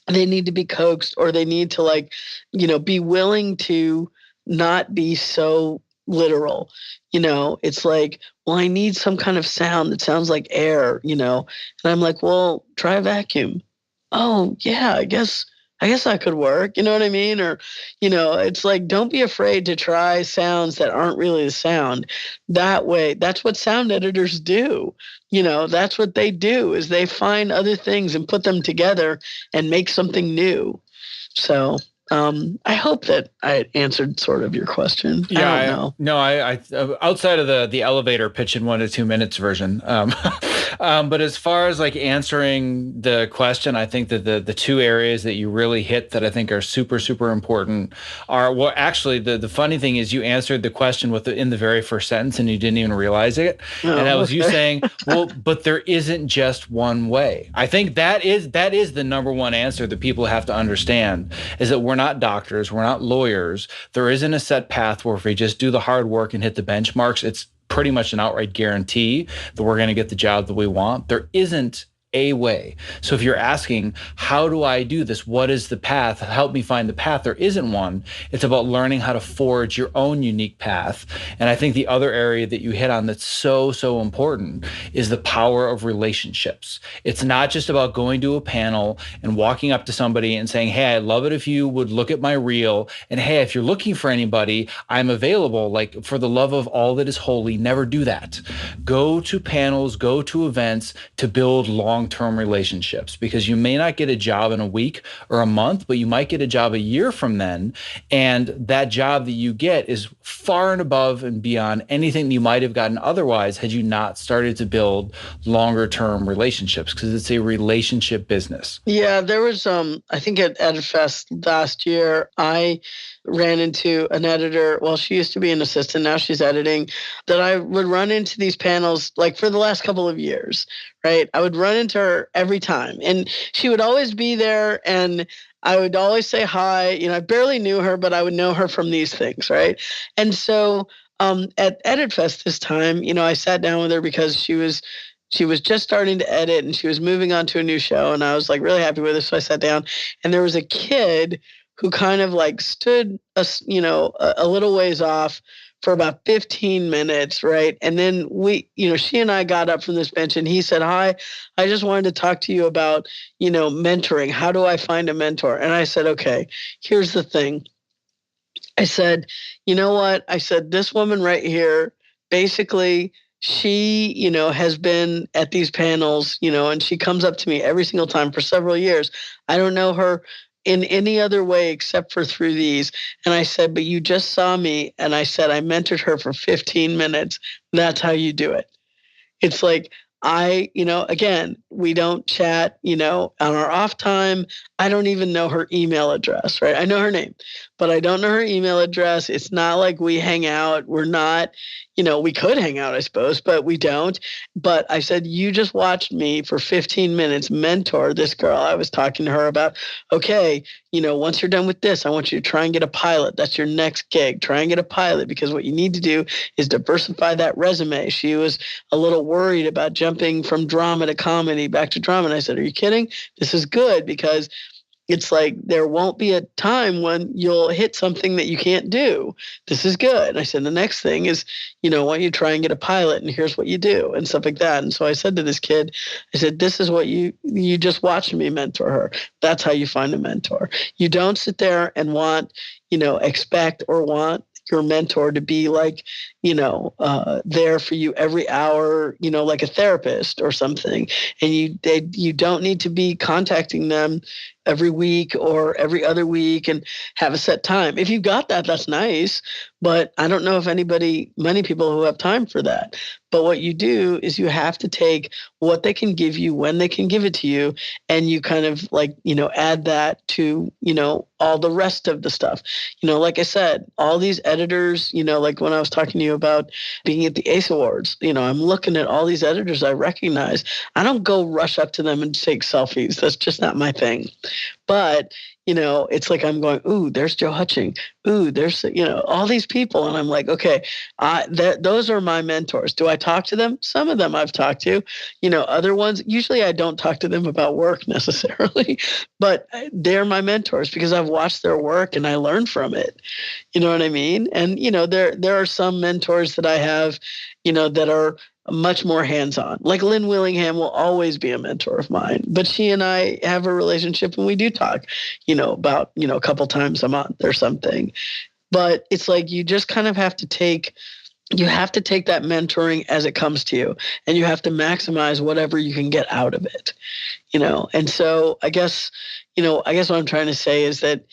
Speaker 2: they need to be coaxed, or they need to be willing to not be so literal. It's like, well, I need some kind of sound that sounds like air, and I'm like, well, try a vacuum. Oh yeah, I guess that could work. You know what I mean? Or, it's like, don't be afraid to try sounds that aren't really the sound. That way, that's what sound editors do. That's what they do, is they find other things and put them together and make something new. So I hope that I answered sort of your question.
Speaker 1: Yeah,
Speaker 2: I don't know.
Speaker 1: I outside of the elevator pitch in 1 to 2 minutes version, But as far as like answering the question, I think that the two areas that you really hit that I think are super, super important are, well, actually, the funny thing is you answered the question in the very first sentence and you didn't even realize it. And that
Speaker 2: Oh,
Speaker 1: was you
Speaker 2: okay.
Speaker 1: saying, well, but there isn't just one way. I think that is the number one answer that people have to understand, is that we're not doctors, we're not lawyers. There isn't a set path where if we just do the hard work and hit the benchmarks, it's pretty much an outright guarantee that we're going to get the job that we want. There isn't a way. So if you're asking, how do I do this? What is the path? Help me find the path. There isn't one. It's about learning how to forge your own unique path. And I think the other area that you hit on that's so, so important is the power of relationships. It's not just about going to a panel and walking up to somebody and saying, hey, I'd love it if you would look at my reel. And hey, if you're looking for anybody, I'm available. Like, for the love of all that is holy, never do that. Go to panels, go to events to build long-term relationships, because you may not get a job in a week or a month, but you might get a job a year from then. And that job that you get is far and above and beyond anything you might have gotten otherwise had you not started to build longer-term relationships, because it's a relationship business.
Speaker 2: Yeah, there was I think at EdFest last year, I ran into an editor. Well, she used to be an assistant, now she's editing, that I would run into these panels like for the last couple of years, right? I would run into her every time, and she would always be there, and I would always say hi. I barely knew her, but I would know her from these things, right? And so at EditFest this time, I sat down with her because she was just starting to edit and she was moving on to a new show, and I was like really happy with her. So I sat down, and there was a kid who kind of like stood a little ways off for about 15 minutes, right? And then she and I got up from this bench, and he said, hi, I just wanted to talk to you about, mentoring. How do I find a mentor? And I said, okay, here's the thing. I said, you know what? I said, this woman right here, basically, she, has been at these panels, and she comes up to me every single time for several years. I don't know her in any other way except for through these. And I said, but you just saw me. And I said, I mentored her for 15 minutes. That's how you do it. It's like, again, we don't chat, on our off time. I don't even know her email address, right? I know her name, but I don't know her email address. It's not like we hang out. We're not, we could hang out, I suppose, but we don't. But I said, you just watched me for 15 minutes mentor this girl. I was talking to her about, okay, once you're done with this, I want you to try and get a pilot. That's your next gig. Try and get a pilot, because what you need to do is diversify that resume. She was a little worried about jumping from drama to comedy back to drama. And I said, are you kidding? This is good, because it's like there won't be a time when you'll hit something that you can't do. This is good. And I said, the next thing is, why don't you try and get a pilot, and here's what you do, and stuff like that. And so I said to this kid, I said, this is what you just watched me mentor her. That's how you find a mentor. You don't sit there and expect or want your mentor to be like, there for you every hour, like a therapist or something. And you don't need to be contacting them every week or every other week and have a set time. If you've got that, that's nice. But I don't know if many people who have time for that. But what you do is you have to take what they can give you when they can give it to you, and you kind of like, add that to, all the rest of the stuff. Like I said, all these editors, like when I was talking to you about being at the ACE Awards, I'm looking at all these editors I recognize. I don't go rush up to them and take selfies. That's just not my thing. But it's like I'm going, ooh, there's Joe Hutching. Ooh, there's, all these people. And I'm like, okay, those are my mentors. Do I talk to them? Some of them I've talked to. Other ones, usually I don't talk to them about work necessarily, but they're my mentors because I've watched their work and I learned from it. You know what I mean? And, there are some mentors that I have, that are much more hands-on. Like Lynn Willingham will always be a mentor of mine, but she and I have a relationship and we do talk, about, a couple times a month or something. But it's like you just kind of have to take that mentoring as it comes to you, and you have to maximize whatever you can get out of it, And so I guess what I'm trying to say is that,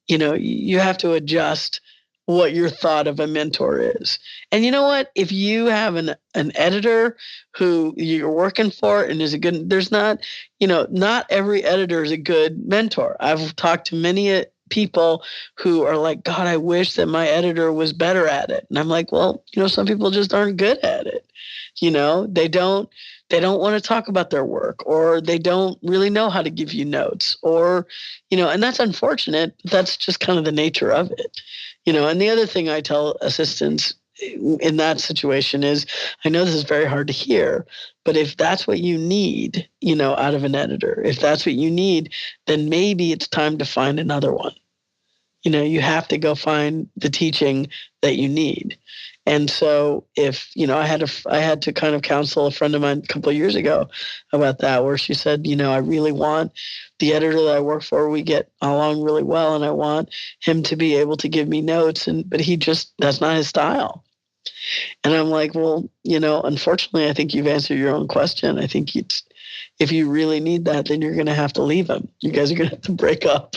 Speaker 2: you have to adjust what your thought of a mentor is. And you know what? If you have an editor who you're working for and is a good, there's not, not every editor is a good mentor. I've talked to many people who are like, God, I wish that my editor was better at it. And I'm like, well, some people just aren't good at it. They don't want to talk about their work, or they don't really know how to give you notes, or, and that's unfortunate. That's just kind of the nature of it. And the other thing I tell assistants in that situation is, I know this is very hard to hear, but if that's what you need, out of an editor, if that's what you need, then maybe it's time to find another one. You have to go find the teaching that you need. And so if, I had to kind of counsel a friend of mine a couple of years ago about that, where she said, I really want the editor that I work for, we get along really well, and I want him to be able to give me notes, but that's not his style. And I'm like, well, unfortunately, I think you've answered your own question. I think if you really need that, then you're going to have to leave him. You guys are going to have to break up.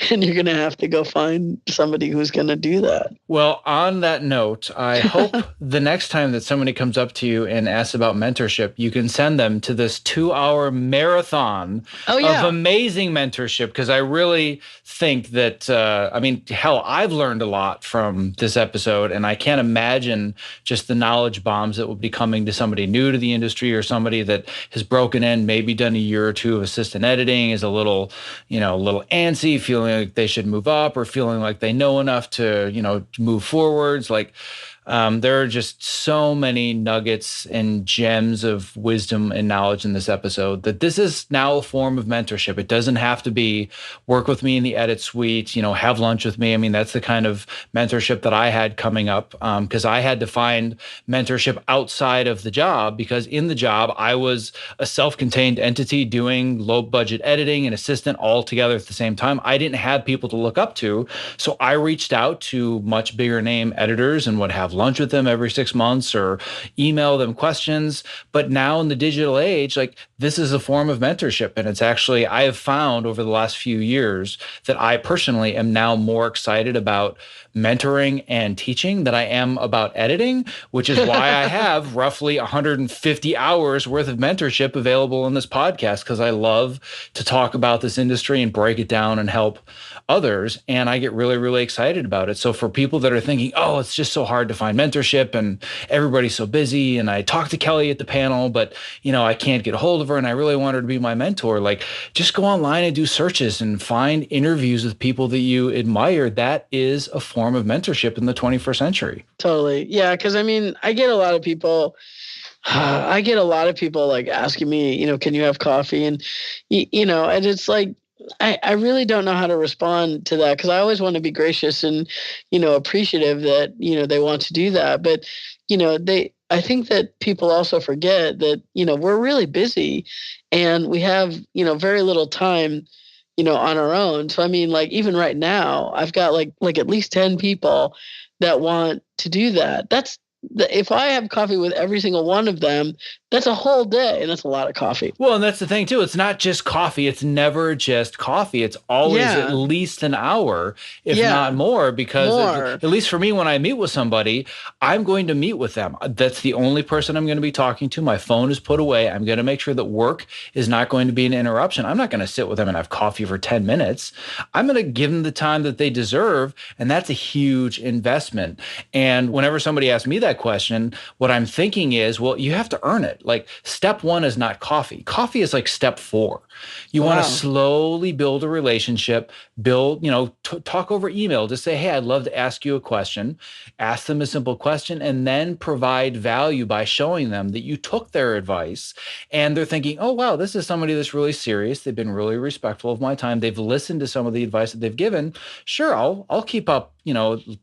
Speaker 2: And you're going to have to go find somebody who's going to do that.
Speaker 1: Well, on that note, I hope the next time that somebody comes up to you and asks about mentorship, you can send them to this 2-hour marathon of amazing mentorship, because I really think that, hell, I've learned a lot from this episode, and I can't imagine just the knowledge bombs that will be coming to somebody new to the industry, or somebody that has broken in, maybe done a year or two of assistant editing, is a little antsy, feeling like they should move up, or feeling like they know enough to, move forwards. Like, there are just so many nuggets and gems of wisdom and knowledge in this episode that this is now a form of mentorship. It doesn't have to be work with me in the edit suite, have lunch with me. I mean, that's the kind of mentorship that I had coming up, because I had to find mentorship outside of the job, because in the job, I was a self-contained entity doing low budget editing and assistant all together at the same time. I didn't have people to look up to. So I reached out to much bigger name editors and would have lunch with them every 6 months or email them questions. But now in the digital age, like, this is a form of mentorship. And it's actually, I have found over the last few years that I personally am now more excited about mentoring and teaching than I am about editing, which is why I have roughly 150 hours worth of mentorship available in this podcast, because I love to talk about this industry and break it down and help others. And I get really, really excited about it. So for people that are thinking, oh, it's just so hard to find mentorship and everybody's so busy, and I talked to Kelley at the panel, but I can't get a hold of her and I really want her to be my mentor, like, just go online and do searches and find interviews with people that you admire. That is a form of mentorship in the 21st century.
Speaker 2: Totally. Yeah. Cause I get a lot of people like asking me, can you have coffee? And, and it's like, I really don't know how to respond to that, because I always want to be gracious and, appreciative that, they want to do that. But, I think that people also forget that, we're really busy and we have, very little time, on our own. So, like, even right now, I've got like at least 10 people that want to do that. If I have coffee with every single one of them, that's a whole day, and that's a lot of coffee.
Speaker 1: Well, and that's the thing too. It's not just coffee. It's never just coffee. It's always at least an hour, if not more, because at least for me, when I meet with somebody, I'm going to meet with them. That's the only person I'm going to be talking to. My phone is put away. I'm going to make sure that work is not going to be an interruption. I'm not going to sit with them and have coffee for 10 minutes. I'm going to give them the time that they deserve, and that's a huge investment. And whenever somebody asks me that question, what I'm thinking is, well, you have to earn it. Like, step one is not coffee. Coffee is like step 4. You want to slowly build a relationship, talk over email. Just say, hey, I'd love to ask you a question. Ask them a simple question, and then provide value by showing them that you took their advice. And they're thinking, oh, wow, this is somebody that's really serious. They've been really respectful of my time. They've listened to some of the advice that they've given. Sure, I'll keep up,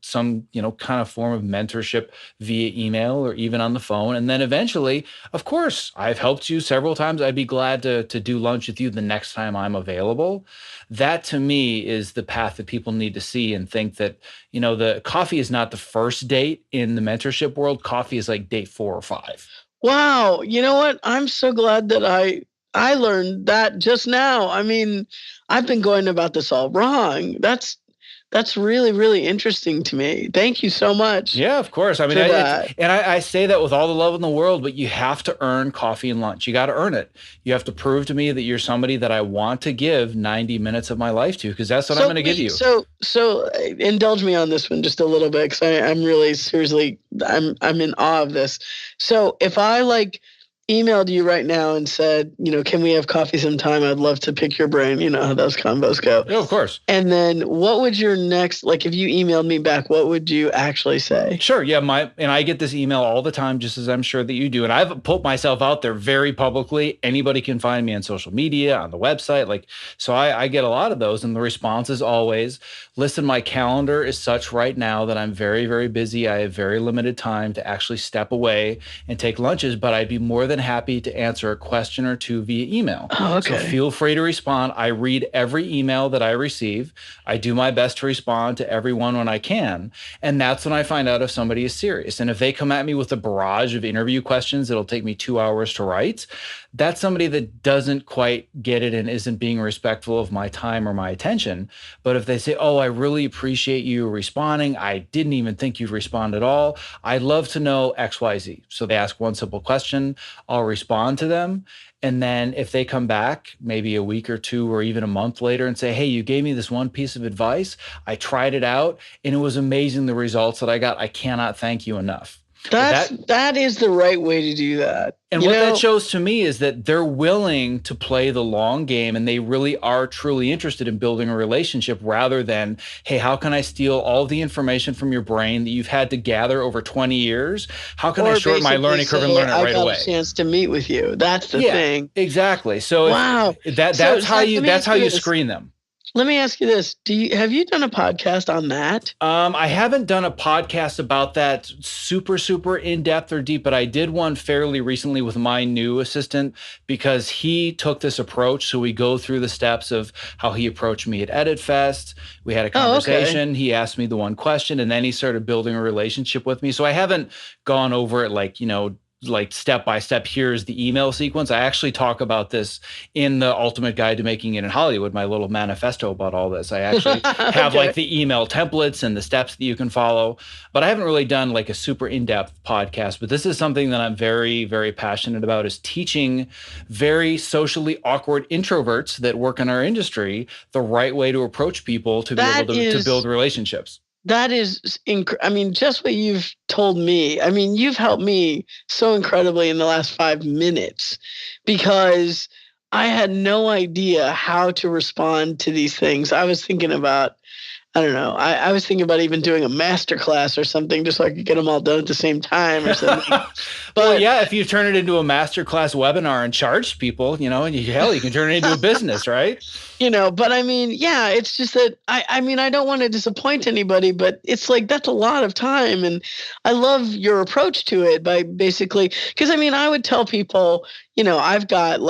Speaker 1: some, kind of form of mentorship via email or even on the phone. And then eventually, of course, I've helped you several times. I'd be glad to do lunch with you the next time I'm available. That to me is the path that people need to see and think that, the coffee is not the first date in the mentorship world. Coffee is like date 4 or 5.
Speaker 2: Wow. You know what? I'm so glad that I learned that just now. I've been going about this all wrong. That's really, really interesting to me. Thank you so much.
Speaker 1: Yeah, of course. I mean,
Speaker 2: for that.
Speaker 1: I say that with all the love in the world, but you have to earn coffee and lunch. You got to earn it. You have to prove to me that you're somebody that I want to give 90 minutes of my life to, because that's what I'm going to give you.
Speaker 2: So indulge me on this one just a little bit, because I'm really seriously, I'm in awe of this. So if I emailed you right now and said, can we have coffee sometime? I'd love to pick your brain. You know how those combos go.
Speaker 1: Yeah, of course.
Speaker 2: And then what would your next, if you emailed me back, what would you actually say?
Speaker 1: Sure. Yeah. And I get this email all the time, just as I'm sure that you do. And I've put myself out there very publicly. Anybody can find me on social media, on the website. So I get a lot of those. And the response is always, listen, my calendar is such right now that I'm very, very busy. I have very limited time to actually step away and take lunches, but I'd be more than happy to answer a question or two via email.
Speaker 2: Oh, okay.
Speaker 1: So feel free to respond. I read every email that I receive. I do my best to respond to everyone when I can. And that's when I find out if somebody is serious. And if they come at me with a barrage of interview questions that'll take me 2 hours to write, that's somebody that doesn't quite get it and isn't being respectful of my time or my attention. But if they say, oh, I really appreciate you responding, I didn't even think you'd respond at all, I'd love to know XYZ. So they ask one simple question, I'll respond to them. And then if they come back maybe a week or two or even a month later and say, hey, you gave me this one piece of advice, I tried it out and it was amazing the results that I got, I cannot thank you enough.
Speaker 2: That is the right way to do that.
Speaker 1: And what that shows to me is that they're willing to play the long game and they really are truly interested in building a relationship rather than, hey, how can I steal all of the information from your brain that you've had to gather over 20 years? How can I shorten my learning curve and learn it right away?
Speaker 2: I got a chance to meet with you. That's the thing.
Speaker 1: Exactly. So
Speaker 2: wow.
Speaker 1: That's how you screen them.
Speaker 2: Let me ask you this. Have you done a podcast on that?
Speaker 1: I haven't done a podcast about that super, super in-depth or deep, but I did one fairly recently with my new assistant because he took this approach. So we go through the steps of how he approached me at Edit Fest. We had a conversation. He asked me the one question, and then he started building a relationship with me. So I haven't gone over it like step by step, here's the email sequence. I actually talk about this in the Ultimate Guide to Making It in Hollywood, my little manifesto about all this. I actually have the email templates and the steps that you can follow, but I haven't really done a super in-depth podcast. But this is something that I'm very, very passionate about, is teaching very socially awkward introverts that work in our industry the right way to approach people to be able to build relationships.
Speaker 2: That is, just what you've told me. You've helped me so incredibly in the last 5 minutes because I had no idea how to respond to these things. I was thinking about, I don't know, I was thinking about even doing a master class or something just so I could get them all done at the same time or something.
Speaker 1: But if you turn it into a master class webinar and charge people, and you can turn it into a business, right?
Speaker 2: But it's just that I don't want to disappoint anybody, but it's that's a lot of time. And I love your approach to it by basically, because I would tell people, I've got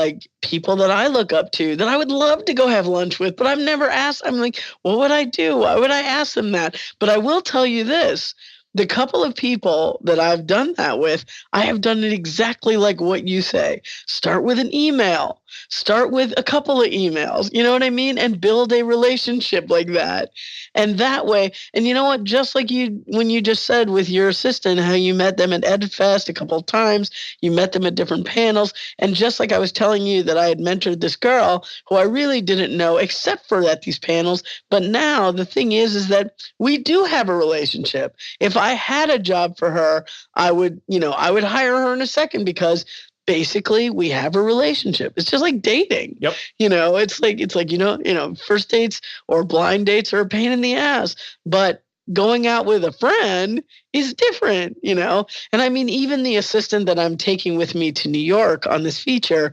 Speaker 2: people that I look up to that I would love to go have lunch with, but I've never asked. I'm like, what would I do? Why would I ask them that? But I will tell you this. The couple of people that I've done that with, I have done it exactly like what you say. Start with an email. Start with a couple of emails. You know what I mean? And build a relationship like that. And that way, and you know what? Just like when you just said with your assistant, how you met them at EdFest a couple of times, you met them at different panels. And just like I was telling you that I had mentored this girl who I really didn't know except for at these panels. But now the thing is that we do have a relationship. If I had a job for her, I would hire her in a second because basically we have a relationship. It's just like dating.
Speaker 1: Yep.
Speaker 2: It's like first dates or blind dates are a pain in the ass, but going out with a friend is different, And even the assistant that I'm taking with me to New York on this feature,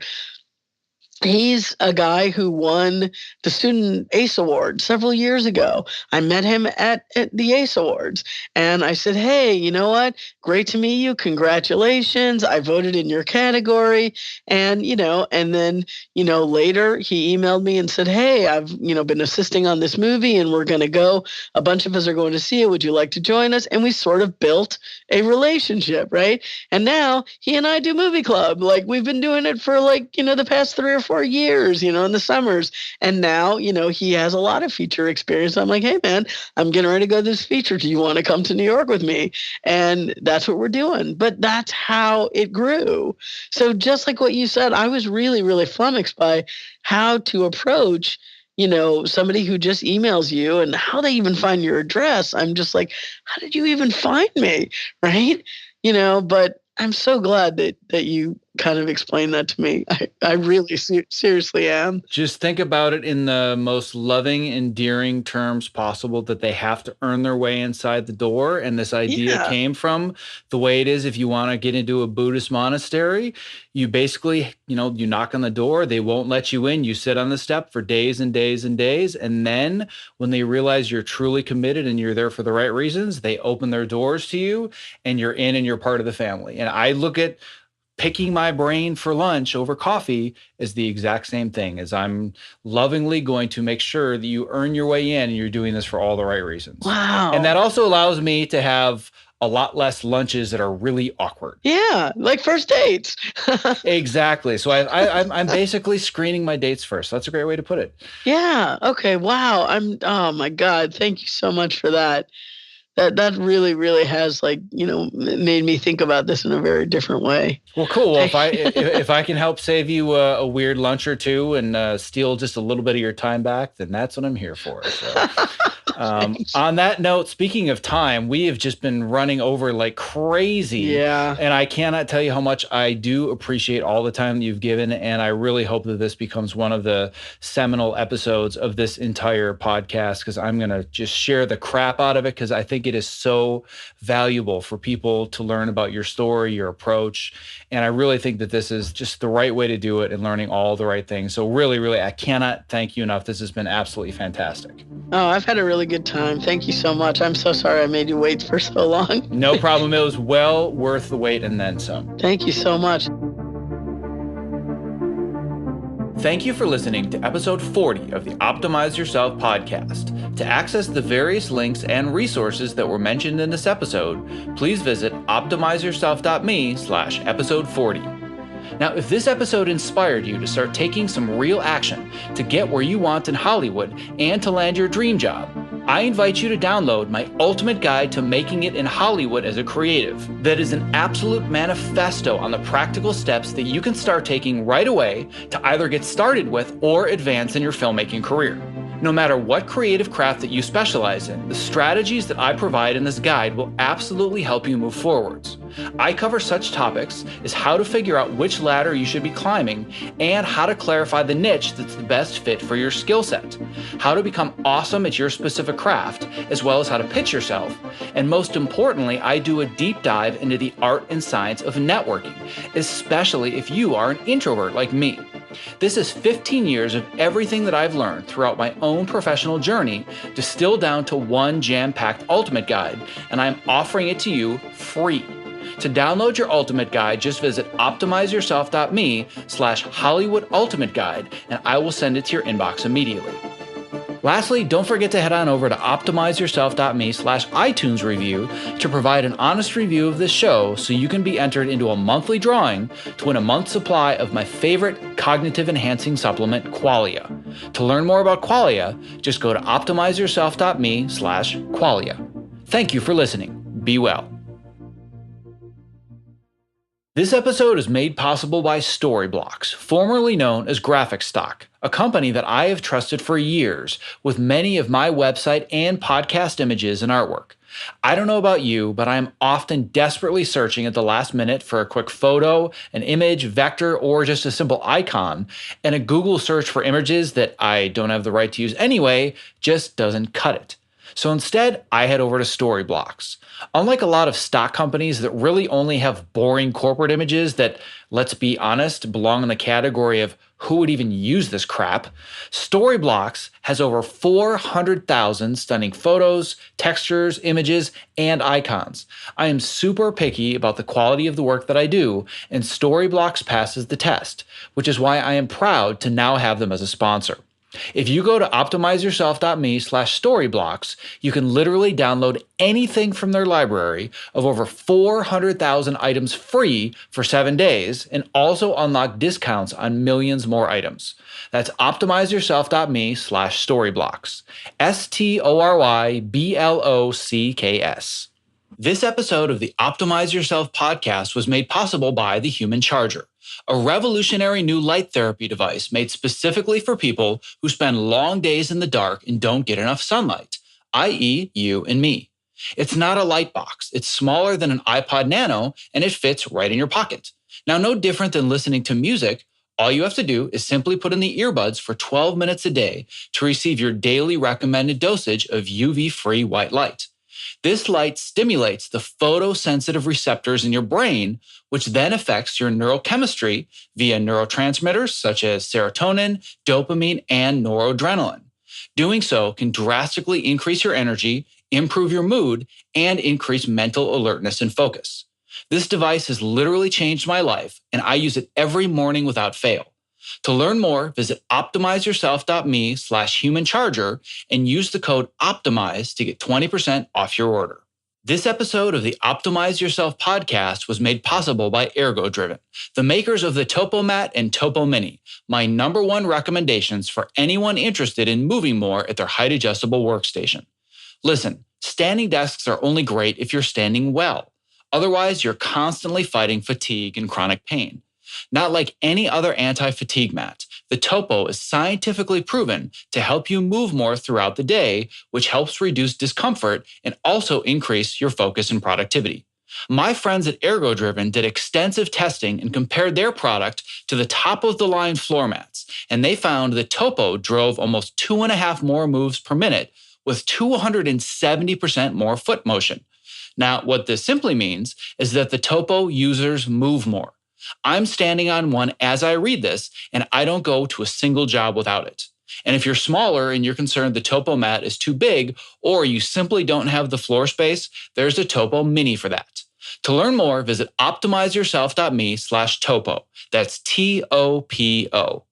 Speaker 2: he's a guy who won the Student ACE Award several years ago. I met him at the ACE Awards and I said, hey, you know what? Great to meet you. Congratulations. I voted in your category. And then later he emailed me and said, hey, I've, been assisting on this movie and we're going to go. A bunch of us are going to see it. Would you like to join us? And we sort of built a relationship, right? And now he and I do movie club. We've been doing it for the past 3 or 4 for years, in the summers. And now, he has a lot of feature experience. I'm like, hey, man, I'm getting ready to go to this feature. Do you want to come to New York with me? And that's what we're doing. But that's how it grew. So just like what you said, I was really, really flummoxed by how to approach somebody who just emails you and how they even find your address. I'm just like, how did you even find me? Right. But I'm so glad that you kind of explained that to me. I really seriously am.
Speaker 1: Just think about it in the most loving, endearing terms possible, that they have to earn their way inside the door. And this idea came from the way it is. If you want to get into a Buddhist monastery, you basically, you knock on the door, they won't let you in. You sit on the step for days and days and days. And then when they realize you're truly committed and you're there for the right reasons, they open their doors to you and you're in and you're part of the family. And I look at picking my brain for lunch over coffee is the exact same thing, as I'm lovingly going to make sure that you earn your way in and you're doing this for all the right reasons.
Speaker 2: Wow.
Speaker 1: And that also allows me to have a lot less lunches that are really awkward.
Speaker 2: Yeah, like first dates.
Speaker 1: Exactly. So I'm basically screening my dates first. That's a great way to put it.
Speaker 2: Yeah. Okay. Wow. Oh my God. Thank you so much for that. That really, really has made me think about this in a very different way.
Speaker 1: Well, cool. Well, if I can help save you a weird lunch or two and steal just a little bit of your time back, then that's what I'm here for. So. On that note, speaking of time, we have just been running over like crazy.
Speaker 2: Yeah.
Speaker 1: And I cannot tell you how much I do appreciate all the time that you've given. And I really hope that this becomes one of the seminal episodes of this entire podcast, because I'm going to just share the crap out of it, because I think it is so valuable for people to learn about your story, your approach. And I really think that this is just the right way to do it and learning all the right things. So really, really, I cannot thank you enough. This has been absolutely fantastic.
Speaker 2: Oh, I've had a really good time. Thank you so much. I'm so sorry I made you wait for so long.
Speaker 1: No problem. It was well worth the wait and then some.
Speaker 2: Thank you so much.
Speaker 1: Thank you for listening to episode 40 of the Optimize Yourself podcast. To access the various links and resources that were mentioned in this episode, please visit optimizeyourself.me/episode 40. Now, if this episode inspired you to start taking some real action to get where you want in Hollywood and to land your dream job, I invite you to download my ultimate guide to making it in Hollywood as a creative. That is an absolute manifesto on the practical steps that you can start taking right away to either get started with or advance in your filmmaking career. No matter what creative craft that you specialize in, the strategies that I provide in this guide will absolutely help you move forwards. I cover such topics as how to figure out which ladder you should be climbing and how to clarify the niche that's the best fit for your skill set, how to become awesome at your specific craft, as well as how to pitch yourself. And most importantly, I do a deep dive into the art and science of networking, especially if you are an introvert like me. This is 15 years of everything that I've learned throughout my own professional journey, distilled down to one jam-packed ultimate guide, and I'm offering it to you free. To download your ultimate guide, just visit optimizeyourself.me/Hollywood Ultimate Guide, and I will send it to your inbox immediately. Lastly, don't forget to head on over to optimizeyourself.me/iTunes review to provide an honest review of this show so you can be entered into a monthly drawing to win a month's supply of my favorite cognitive enhancing supplement, Qualia. To learn more about Qualia, just go to optimizeyourself.me/Qualia. Thank you for listening. Be well. This episode is made possible by Storyblocks, formerly known as Graphic Stock, a company that I have trusted for years with many of my website and podcast images and artwork. I don't know about you, but I am often desperately searching at the last minute for a quick photo, an image, vector, or just a simple icon, and a Google search for images that I don't have the right to use anyway just doesn't cut it. So instead, I head over to Storyblocks. Unlike a lot of stock companies that really only have boring corporate images that, let's be honest, belong in the category of who would even use this crap, Storyblocks has over 400,000 stunning photos, textures, images, and icons. I am super picky about the quality of the work that I do, and Storyblocks passes the test, which is why I am proud to now have them as a sponsor. If you go to optimizeyourself.me/storyblocks, you can literally download anything from their library of over 400,000 items free for 7 days and also unlock discounts on millions more items. That's optimizeyourself.me/storyblocks. STORYBLOCKS. This episode of the Optimize Yourself podcast was made possible by the Human Charger, a revolutionary new light therapy device made specifically for people who spend long days in the dark and don't get enough sunlight, i.e. you and me. It's not a light box. It's smaller than an iPod Nano, and it fits right in your pocket. Now, no different than listening to music, all you have to do is simply put in the earbuds for 12 minutes a day to receive your daily recommended dosage of UV-free white light. This light stimulates the photosensitive receptors in your brain, which then affects your neurochemistry via neurotransmitters such as serotonin, dopamine, and noradrenaline. Doing so can drastically increase your energy, improve your mood, and increase mental alertness and focus. This device has literally changed my life, and I use it every morning without fail. To learn more, visit optimizeyourself.me/humancharger and use the code OPTIMIZE to get 20% off your order. This episode of the Optimize Yourself podcast was made possible by Ergo-Driven, the makers of the Topo Mat and Topo Mini, my number one recommendations for anyone interested in moving more at their height-adjustable workstation. Listen, standing desks are only great if you're standing well. Otherwise, you're constantly fighting fatigue and chronic pain. Not like any other anti-fatigue mat, the Topo is scientifically proven to help you move more throughout the day, which helps reduce discomfort and also increase your focus and productivity. My friends at Ergo-Driven did extensive testing and compared their product to the top-of-the-line floor mats, and they found the Topo drove almost 2.5 more moves per minute with 270% more foot motion. Now, what this simply means is that the Topo users move more. I'm standing on one as I read this, and I don't go to a single job without it. And if you're smaller and you're concerned the Topo mat is too big, or you simply don't have the floor space, there's a Topo Mini for that. To learn more, visit optimizeyourself.me/topo. That's TOPO.